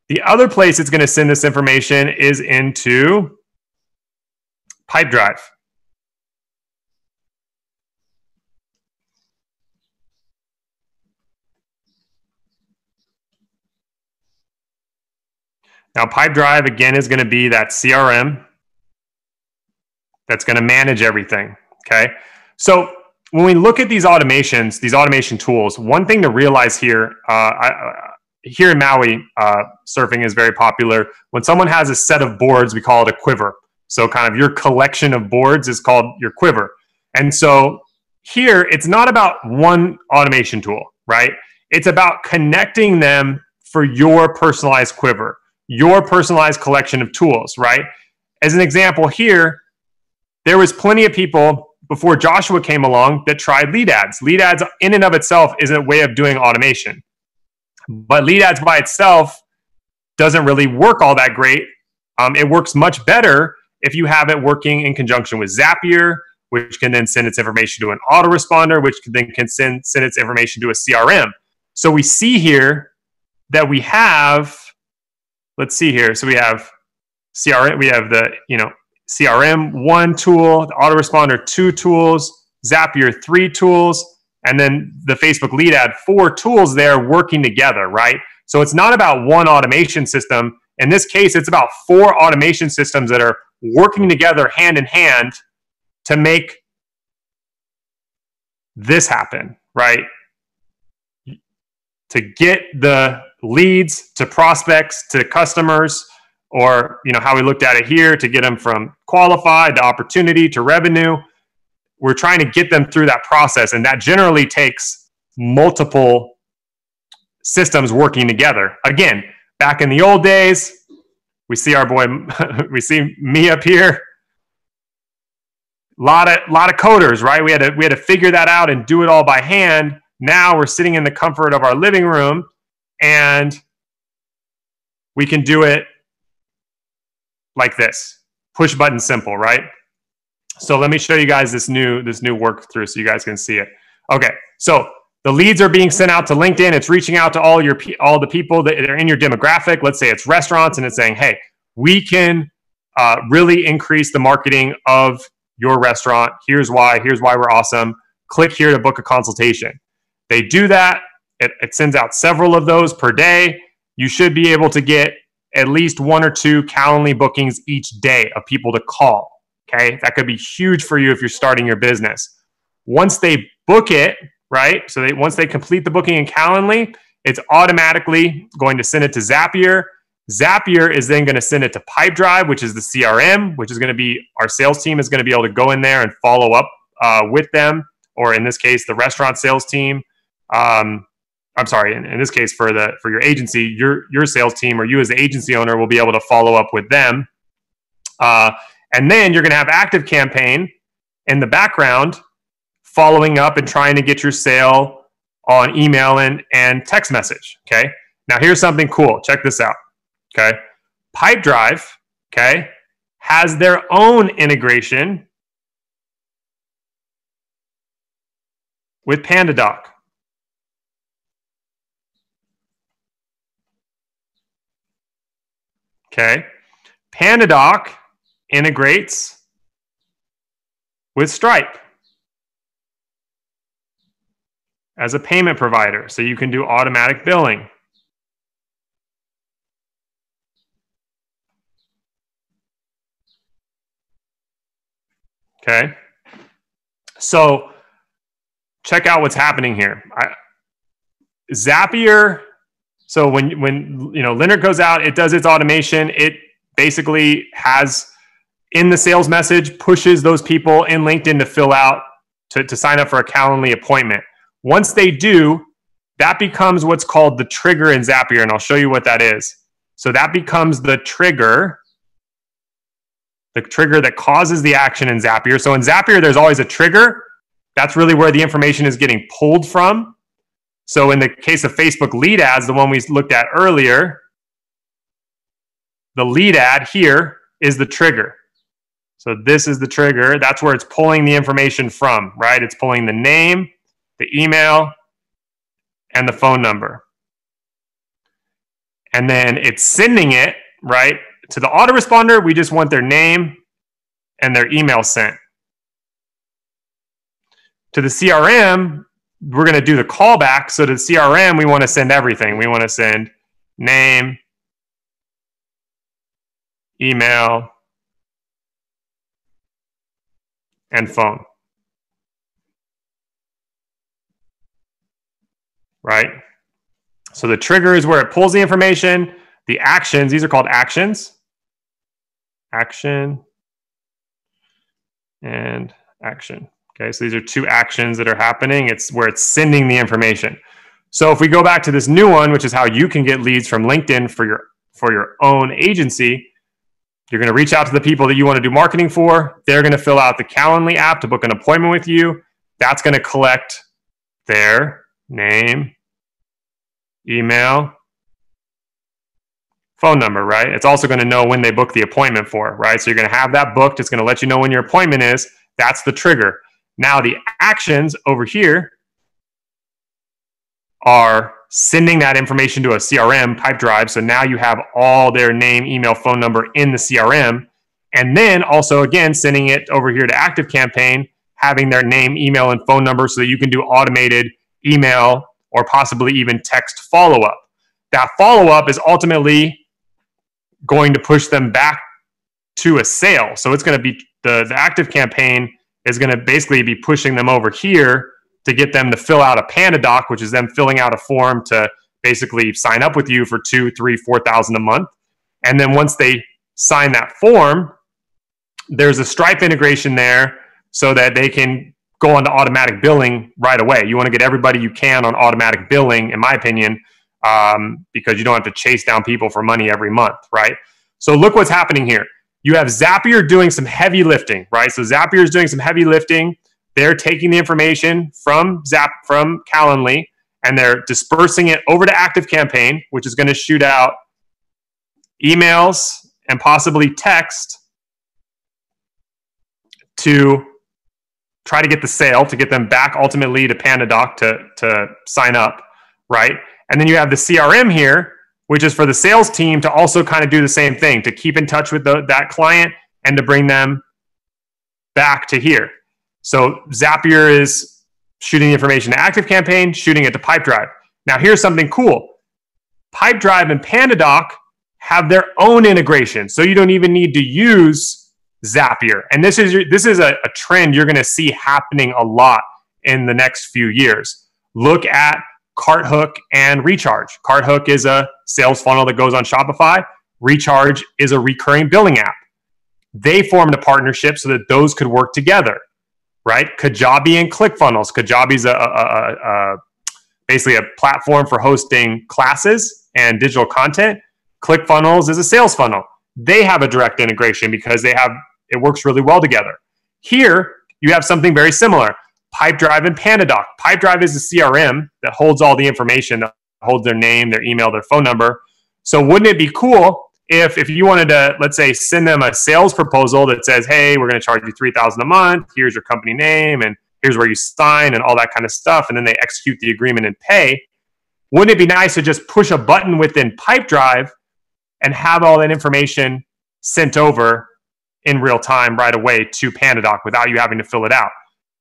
The other place it's going to send this information is into Pipedrive. Now, Pipedrive, again, is going to be that CRM that's going to manage everything, okay? So when we look at these automations, these automation tools, one thing to realize here, here in Maui, surfing is very popular. When someone has a set of boards, we call it a quiver. So kind of your collection of boards is called your quiver. And so here, it's not about one automation tool, right? It's about connecting them for your personalized quiver, your personalized collection of tools, right? As an example here, there was plenty of people before Joshua came along that tried lead ads. Lead ads in and of itself is a way of doing automation. But lead ads by itself doesn't really work all that great. It works much better if you have it working in conjunction with Zapier, which can then send its information to an autoresponder, which then can send its information to a CRM. So we see here that we have, let's see here. So we have CRM, we have the, CRM 1 tool, the autoresponder 2 tools, Zapier 3 tools, and then the Facebook lead ad 4 tools there working together, right? So it's not about one automation system. In this case, it's about 4 automation systems that are working together hand in hand to make this happen, right? To get the leads to prospects, to customers, or how we looked at it here, to get them from qualified to opportunity to revenue. We're trying to get them through that process, and that generally takes multiple systems working together. Again, back in the old days, we see our boy, we see me up here. A lot of coders, right? We had to figure that out and do it all by hand. Now we're sitting in the comfort of our living room, and we can do it like this, push button simple, right? So let me show you guys this new work through so you guys can see it. Okay, so the leads are being sent out to LinkedIn. It's reaching out to all the people that are in your demographic. Let's say it's restaurants, and it's saying, hey, we can really increase the marketing of your restaurant. Here's why we're awesome. Click here to book a consultation. They do that. It sends out several of those per day. You should be able to get at least 1 or 2 Calendly bookings each day of people to call, okay? That could be huge for you if you're starting your business. Once they book it, right? So once they complete the booking in Calendly, it's automatically going to send it to Zapier. Zapier is then going to send it to Pipedrive, which is the CRM, which is going to be, our sales team is going to be able to go in there and follow up with them, or in this case, the restaurant sales team. I'm sorry, in this case, for your agency, your sales team, or you as the agency owner, will be able to follow up with them. And then you're going to have ActiveCampaign in the background following up and trying to get your sale on email and text message, okay? Now, here's something cool. Check this out, okay? Pipedrive, okay, has their own integration with PandaDoc. Okay, PandaDoc integrates with Stripe as a payment provider, so you can do automatic billing. Okay, so check out what's happening here. Zapier. So when Leonard goes out, it does its automation. It basically has in the sales message pushes those people in LinkedIn to fill out to sign up for a Calendly appointment. Once they do, that becomes what's called the trigger in Zapier, and I'll show you what that is. So that becomes the trigger that causes the action in Zapier. So in Zapier, there's always a trigger. That's really where the information is getting pulled from. So in the case of Facebook lead ads, the one we looked at earlier, the lead ad here is the trigger. So this is the trigger. That's where it's pulling the information from, right? It's pulling the name, the email, and the phone number. And then it's sending it, right? To the autoresponder, we just want their name and their email sent. To the CRM, we're going to do the callback. So to the CRM, we want to send everything. We want to send name, email, and phone. Right? So the trigger is where it pulls the information. The actions, these are called actions. Action and action. Okay, so these are two actions that are happening. It's where it's sending the information. So if we go back to this new one, which is how you can get leads from LinkedIn for your own agency, you're going to reach out to the people that you want to do marketing for. They're going to fill out the Calendly app to book an appointment with you. That's going to collect their name, email, phone number, right? It's also going to know when they book the appointment for, right? So you're going to have that booked. It's going to let you know when your appointment is. That's the trigger. Now the actions over here are sending that information to a CRM Pipedrive. So now you have all their name, email, phone number in the CRM. And then also, again, sending it over here to ActiveCampaign, having their name, email, and phone number so that you can do automated email or possibly even text follow-up. That follow-up is ultimately going to push them back to a sale. So it's going to be the ActiveCampaign is going to basically be pushing them over here to get them to fill out a PandaDoc, which is them filling out a form to basically sign up with you for $2,000, $3,000, $4,000 a month. And then once they sign that form, there's a Stripe integration there so that they can go on to automatic billing right away. You want to get everybody you can on automatic billing, in my opinion, because you don't have to chase down people for money every month, right? So look what's happening here. You have Zapier doing some heavy lifting, right? So Zapier is doing some heavy lifting. They're taking the information from Calendly and they're dispersing it over to ActiveCampaign, which is going to shoot out emails and possibly text to try to get the sale, to get them back ultimately to PandaDoc to sign up, right? And then you have the CRM here, which is for the sales team to also kind of do the same thing, to keep in touch with that client and to bring them back to here. So Zapier is shooting the information to ActiveCampaign, shooting it to Pipedrive. Now here's something cool. Pipedrive and PandaDoc have their own integration, so you don't even need to use Zapier. And this is a trend you're going to see happening a lot in the next few years. Look at CartHook and Recharge. CartHook is a sales funnel that goes on Shopify. Recharge is a recurring billing app. They formed a partnership so that those could work together, right? Kajabi and ClickFunnels. Kajabi is basically a platform for hosting classes and digital content. ClickFunnels is a sales funnel. They have a direct integration because it works really well together. Here, you have something very similar. Pipedrive and PandaDoc. Pipedrive is a CRM that holds all the information, that holds their name, their email, their phone number. So wouldn't it be cool if you wanted to, let's say, send them a sales proposal that says, hey, we're going to charge you $3,000 a month, here's your company name, and here's where you sign and all that kind of stuff, and then they execute the agreement and pay, wouldn't it be nice to just push a button within Pipedrive and have all that information sent over in real time right away to PandaDoc without you having to fill it out?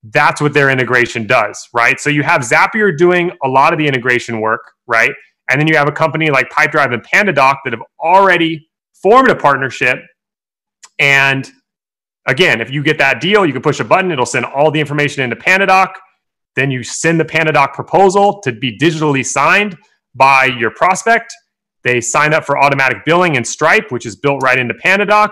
That's what their integration does, right? So you have Zapier doing a lot of the integration work, right? And then you have a company like Pipedrive and PandaDoc that have already formed a partnership. And again, if you get that deal, you can push a button, it'll send all the information into PandaDoc. Then you send the PandaDoc proposal to be digitally signed by your prospect. They sign up for automatic billing in Stripe, which is built right into PandaDoc.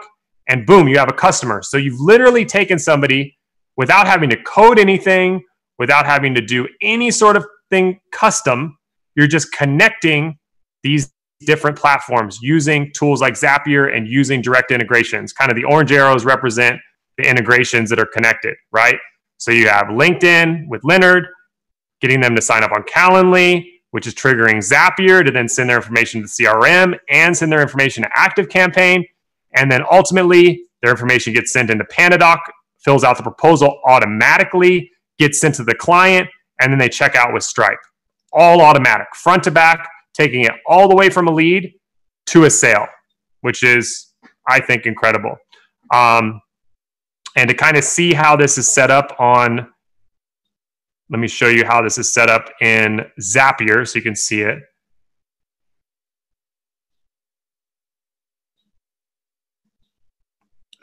And boom, you have a customer. So you've literally taken somebody without having to code anything, without having to do any sort of thing custom. You're just connecting these different platforms using tools like Zapier and using direct integrations. Kind of the orange arrows represent the integrations that are connected, right? So you have LinkedIn with Leonard, getting them to sign up on Calendly, which is triggering Zapier to then send their information to CRM and send their information to ActiveCampaign. And then ultimately, their information gets sent into PandaDoc, fills out the proposal automatically, gets sent to the client, and then they check out with Stripe. All automatic, front to back, taking it all the way from a lead to a sale, which is, I think, incredible. And to kind of see how this is set up on, let me show you how this is set up in Zapier so you can see it.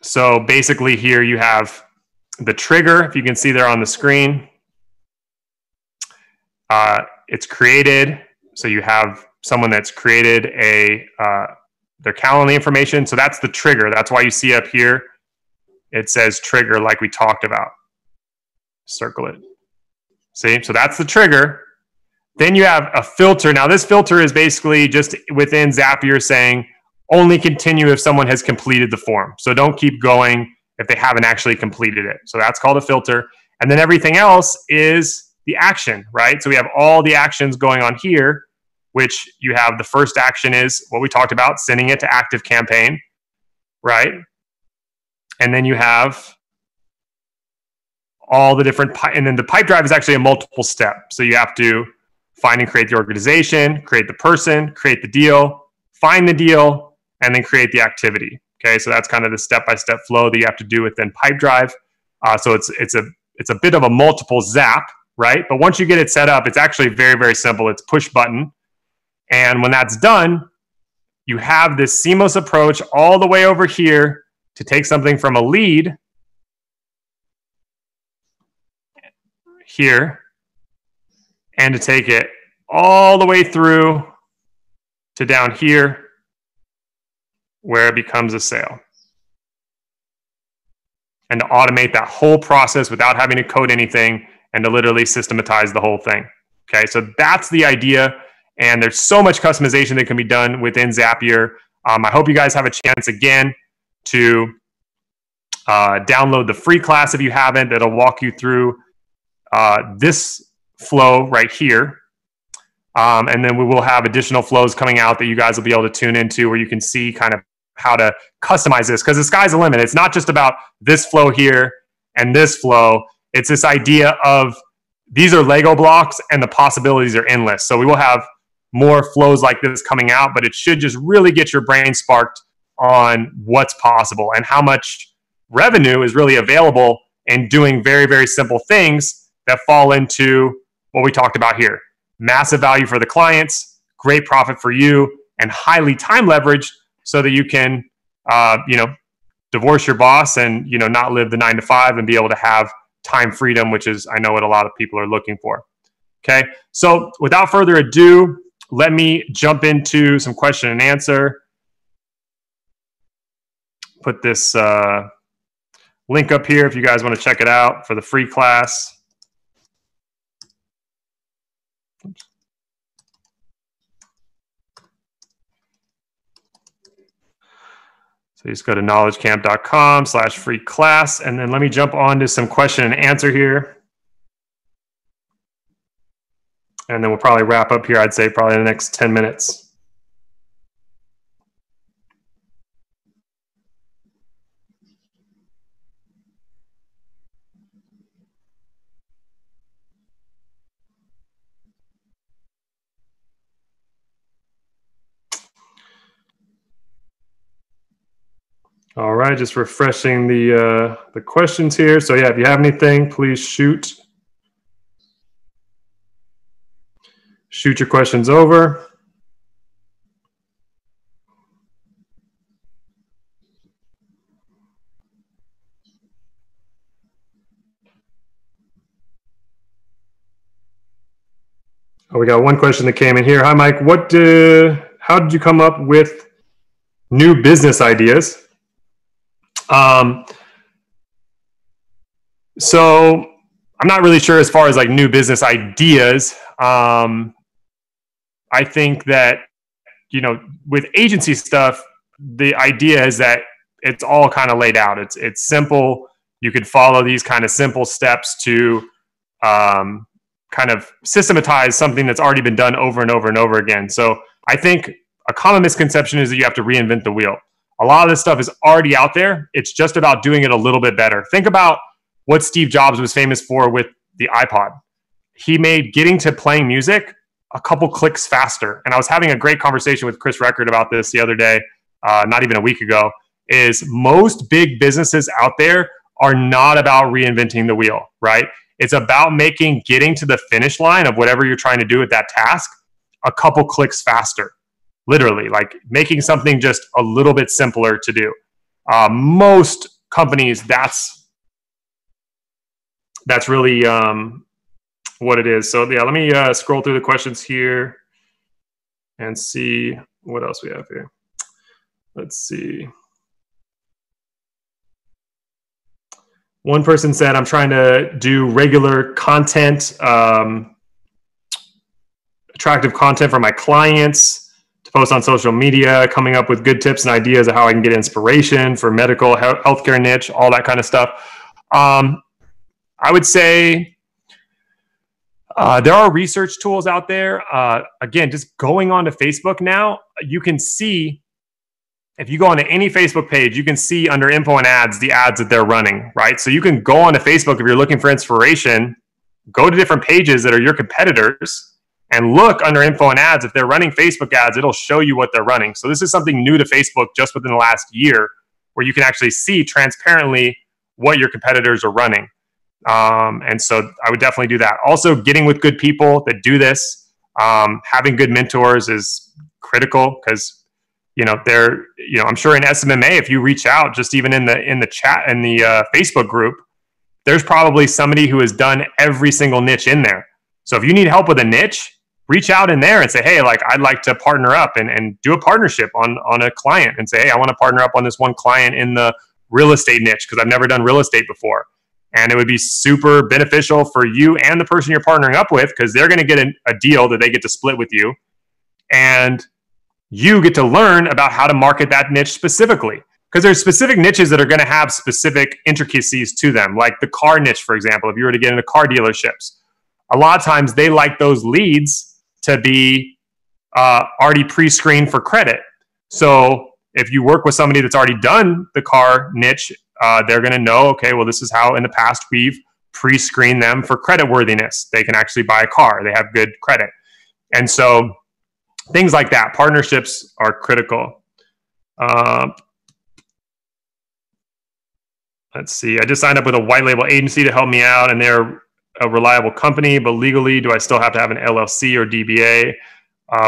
So basically here you have the trigger, if you can see there on the screen. It's created, so you have someone that's created their Calendly information. So that's the trigger. That's why you see up here, it says trigger like we talked about. Circle it. See, so that's the trigger. Then you have a filter. Now this filter is basically just within Zapier saying only continue if someone has completed the form. So don't keep going if they haven't actually completed it. So that's called a filter. And then everything else is the action, right? So we have all the actions going on here, which you have the first action is what we talked about, sending it to ActiveCampaign, right? And then you have all the different, and then the Pipedrive is actually a multiple step. So you have to find and create the organization, create the person, create the deal, find the deal, and then create the activity. Okay, so that's kind of the step-by-step flow that you have to do within Pipedrive. So it's a bit of a multiple zap, right? But once you get it set up, it's actually very, very simple. It's push button. And when that's done, you have this seamless approach all the way over here to take something from a lead here and to take it all the way through to down here where it becomes a sale. And to automate that whole process without having to code anything and to literally systematize the whole thing. Okay, so that's the idea. And there's so much customization that can be done within Zapier. I hope you guys have a chance again to download the free class if you haven't. That'll walk you through this flow right here. And then we will have additional flows coming out that you guys will be able to tune into where you can see kind of how to customize this, because the sky's the limit. It's not just about this flow here and this flow. It's this idea of these are Lego blocks and the possibilities are endless. So we will have more flows like this coming out, but it should just really get your brain sparked on what's possible and how much revenue is really available in doing very, very simple things that fall into what we talked about here. Massive value for the clients, great profit for you, and highly time leveraged so that you can, divorce your boss and, not live the 9-to-5 and be able to have time freedom, which is, I know, what a lot of people are looking for. Okay. So without further ado, let me jump into some question and answer. Put this link up here if you guys want to check it out for the free class. So you just go to knowledgecamp.com/free class, and then let me jump on to some question and answer here. And then we'll probably wrap up here, I'd say probably in the next 10 minutes. All right, just refreshing the questions here. So yeah, if you have anything, please shoot your questions over. Oh, we got one question that came in here. Hi, Mike. How did you come up with new business ideas? So I'm not really sure as far as like new business ideas. I think that, you know, with agency stuff, the idea is that it's all kind of laid out. It's simple. You could follow these kind of simple steps to kind of systematize something that's already been done over and over and over again. So I think a common misconception is that you have to reinvent the wheel. A lot of this stuff is already out there. It's just about doing it a little bit better. Think about what Steve Jobs was famous for with the iPod. He made getting to playing music a couple clicks faster. And I was having a great conversation with Chris Record about this the other day, not even a week ago, is most big businesses out there are not about reinventing the wheel, right? It's about making getting to the finish line of whatever you're trying to do with that task a couple clicks faster. Literally, like making something just a little bit simpler to do. Most companies, that's really what it is. So yeah, let me scroll through the questions here and see what else we have here. Let's see. One person said, I'm trying to do regular content, attractive content for my clients to post on social media, coming up with good tips and ideas of how I can get inspiration for medical, healthcare niche, all that kind of stuff. I would say there are research tools out there. Again, just going onto Facebook now, you can see, if you go onto any Facebook page, you can see under info and ads, the ads that they're running, right? So you can go onto Facebook if you're looking for inspiration, go to different pages that are your competitors and look under info and ads. If they're running Facebook ads, it'll show you what they're running. So this is something new to Facebook just within the last year, where you can actually see transparently what your competitors are running. And so I would definitely do that. Also, getting with good people that do this, having good mentors is critical, because I'm sure in SMMA, if you reach out, just even in the chat, in the Facebook group, there's probably somebody who has done every single niche in there. So if you need help with a niche, reach out in there and say, hey, like, I'd like to partner up and do a partnership on a client, and say, hey, I want to partner up on this one client in the real estate niche because I've never done real estate before. And it would be super beneficial for you and the person you're partnering up with, because they're going to get a deal that they get to split with you. And you get to learn about how to market that niche specifically, because there's specific niches that are going to have specific intricacies to them. Like the car niche, for example, if you were to get into car dealerships, a lot of times they like those leads to be already pre-screened for credit. So if you work with somebody that's already done the car niche, they're going to know, okay, well, this is how in the past we've pre-screened them for credit worthiness. They can actually buy a car. They have good credit. And so things like that, partnerships are critical. Let's see. I just signed up with a white label agency to help me out, and they're a reliable company, but legally, do I still have to have an LLC or DBA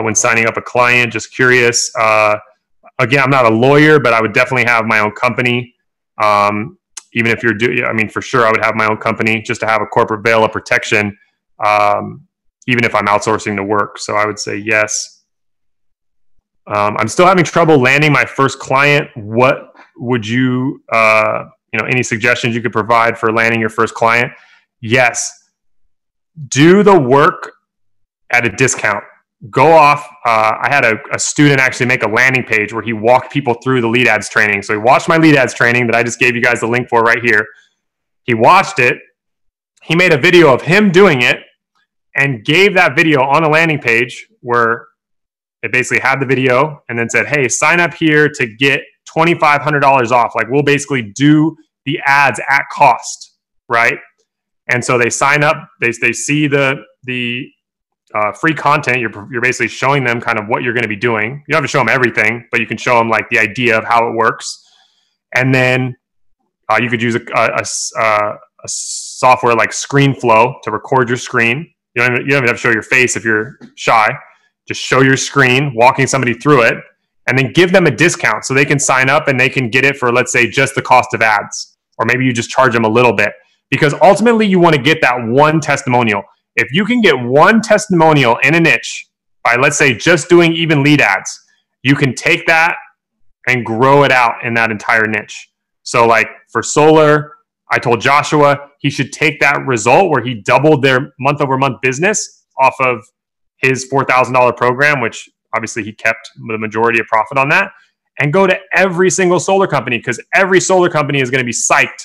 when signing up a client? Just curious. Again, I'm not a lawyer, but I would definitely have my own company. Even if for sure I would have my own company just to have a corporate veil of protection, even if I'm outsourcing the work. So I would say yes. I'm still having trouble landing my first client. What would you, any suggestions you could provide for landing your first client? Yes. Do the work at a discount. Go off. I had a student actually make a landing page where he walked people through the lead ads training. So he watched my lead ads training that I just gave you guys the link for right here. He watched it. He made a video of him doing it and gave that video on a landing page where it basically had the video and then said, hey, sign up here to get $2,500 off. Like, we'll basically do the ads at cost, right? And so they sign up, they see the free content. You're basically showing them kind of what you're going to be doing. You don't have to show them everything, but you can show them like the idea of how it works. And then you could use a software like ScreenFlow to record your screen. You don't even have to show your face if you're shy. Just show your screen, walking somebody through it, and then give them a discount so they can sign up and they can get it for, let's say, just the cost of ads. Or maybe you just charge them a little bit. Because ultimately, you want to get that one testimonial. If you can get one testimonial in a niche by, let's say, just doing even lead ads, you can take that and grow it out in that entire niche. So like for solar, I told Joshua he should take that result where he doubled their month over month business off of his $4,000 program, which obviously he kept the majority of profit on that, and go to every single solar company, because every solar company is going to be psyched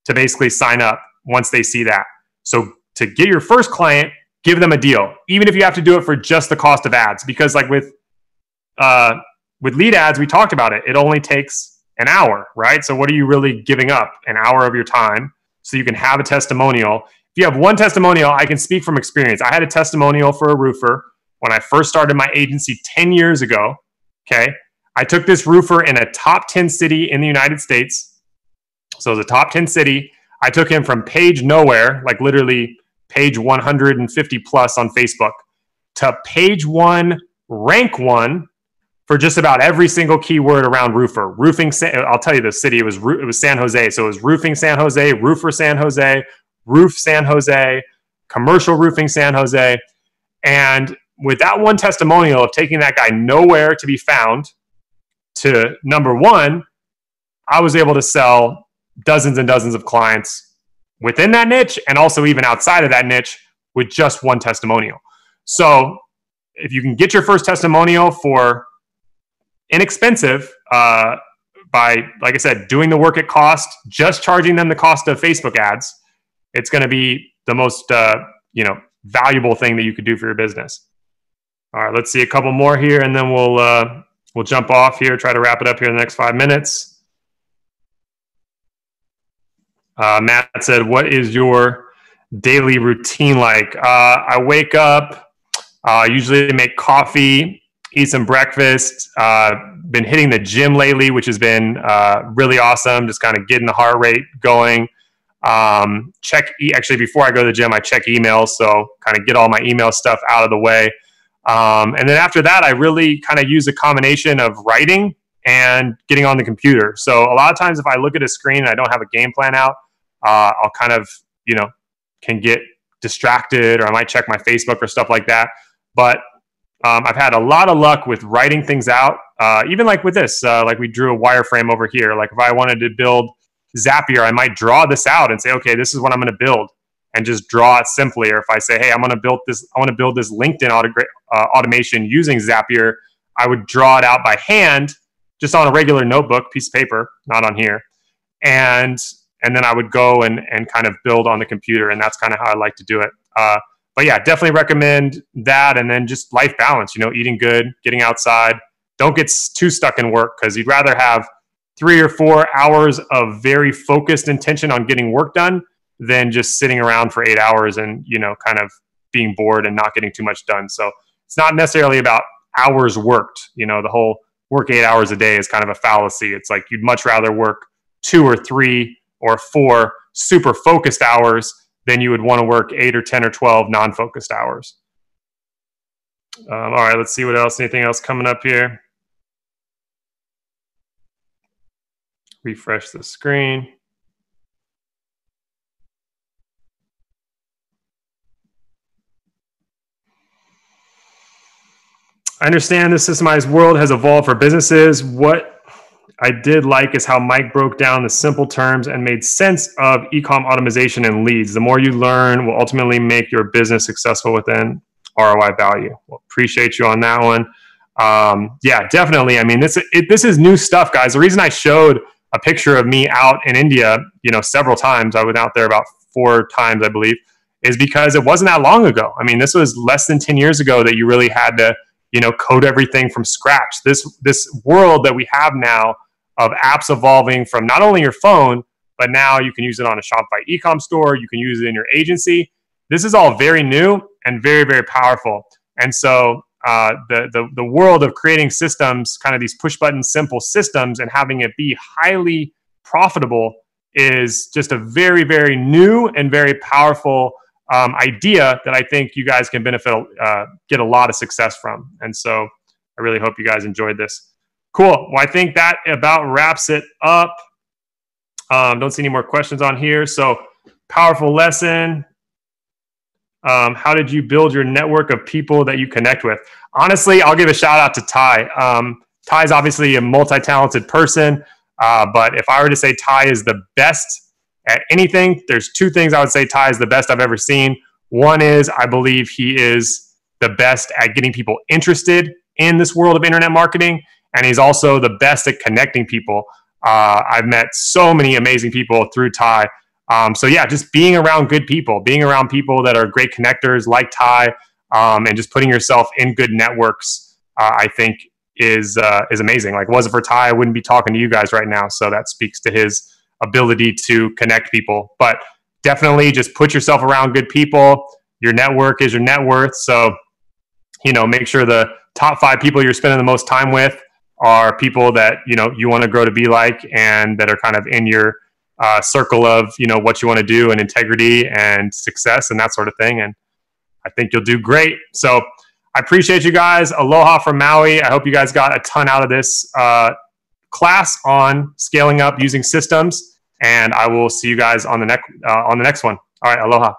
to basically sign up once they see that. So to get your first client, give them a deal, even if you have to do it for just the cost of ads. Because like with lead ads, we talked about it. It only takes an hour, right? So what are you really giving up? An hour of your time so you can have a testimonial. If you have one testimonial, I can speak from experience. I had a testimonial for a roofer when I first started my agency 10 years ago, okay? I took this roofer in a top 10 city in the United States. So it was a top 10 city. I took him from page nowhere, like literally page 150 plus on Facebook, to page 1, rank 1 for just about every single keyword around roofer. Roofing, I'll tell you the city, it was San Jose. So it was roofing San Jose, roofer San Jose, roof San Jose, commercial roofing San Jose. And with that one testimonial of taking that guy nowhere to be found to number 1, I was able to sell dozens and dozens of clients within that niche and also even outside of that niche with just one testimonial. So if you can get your first testimonial for inexpensive by, like I said, doing the work at cost, just charging them the cost of Facebook ads, it's going to be the most valuable thing that you could do for your business. All right, let's see a couple more here, and then we'll jump off here, try to wrap it up here in the next 5 minutes. Matt said, what is your daily routine like? I wake up, usually make coffee, eat some breakfast. Been hitting the gym lately, which has been really awesome, just kind of getting the heart rate going. Actually, before I go to the gym, I check emails, so kind of get all my email stuff out of the way. And then after that, I really kind of use a combination of writing and getting on the computer. So a lot of times if I look at a screen and I don't have a game plan out, I'll kind of, can get distracted, or I might check my Facebook or stuff like that. But I've had a lot of luck with writing things out. Even like with this, like we drew a wireframe over here. Like if I wanted to build Zapier, I might draw this out and say, okay, this is what I'm going to build, and just draw it simply. Or if I say, hey, I want to build this LinkedIn automation using Zapier, I would draw it out by hand, just on a regular notebook, piece of paper, not on here. And then I would go and kind of build on the computer. And that's kind of how I like to do it. But yeah, definitely recommend that. And then just life balance, eating good, getting outside. Don't get too stuck in work, because you'd rather have 3 or 4 hours of very focused intention on getting work done than just sitting around for 8 hours and, kind of being bored and not getting too much done. So it's not necessarily about hours worked. The whole work 8 hours a day is kind of a fallacy. It's like you'd much rather work 2 or 3 or 4 super focused hours than you would want to work 8 or 10 or 12 non-focused hours. All right, let's see what else. Anything else coming up here? Refresh the screen. I understand the systemized world has evolved for businesses. What I did like is how Mike broke down the simple terms and made sense of e-com automation and leads. The more you learn will ultimately make your business successful within ROI value. Well, appreciate you on that one. Yeah, definitely. I mean, this is new stuff, guys. The reason I showed a picture of me out in India, several times, I was out there about 4 times, I believe, is because it wasn't that long ago. I mean, this was less than 10 years ago that you really had to, code everything from scratch. This world that we have now of apps evolving from not only your phone, but now you can use it on a Shopify e-com store. You can use it in your agency. This is all very new and very, very powerful. And so the world of creating systems, kind of these push button simple systems, and having it be highly profitable is just a very, very new and very powerful idea that I think you guys can benefit, get a lot of success from. And so I really hope you guys enjoyed this. Cool. Well, I think that about wraps it up. Don't see any more questions on here. So powerful lesson. How did you build your network of people that you connect with? Honestly, I'll give a shout out to Ty. Ty's obviously a multi-talented person, but if I were to say Ty is the best at anything, there's two things I would say Ty is the best I've ever seen. One is I believe he is the best at getting people interested in this world of internet marketing, and he's also the best at connecting people. I've met so many amazing people through Ty. So yeah, just being around good people, being around people that are great connectors like Ty, and just putting yourself in good networks, I think is amazing. Like, wasn't for Ty, I wouldn't be talking to you guys right now. So that speaks to his ability to connect people. But definitely just put yourself around good people. Your network is your net worth. So, you know, make sure the top 5 people you're spending the most time with are people that, you know, you want to grow to be like, and that are kind of in your circle of, you know, what you want to do and integrity and success and that sort of thing. And I think you'll do great. So I appreciate you guys. Aloha from Maui. I hope you guys got a ton out of this class on scaling up using systems, and I will see you guys on the next one. All right. Aloha.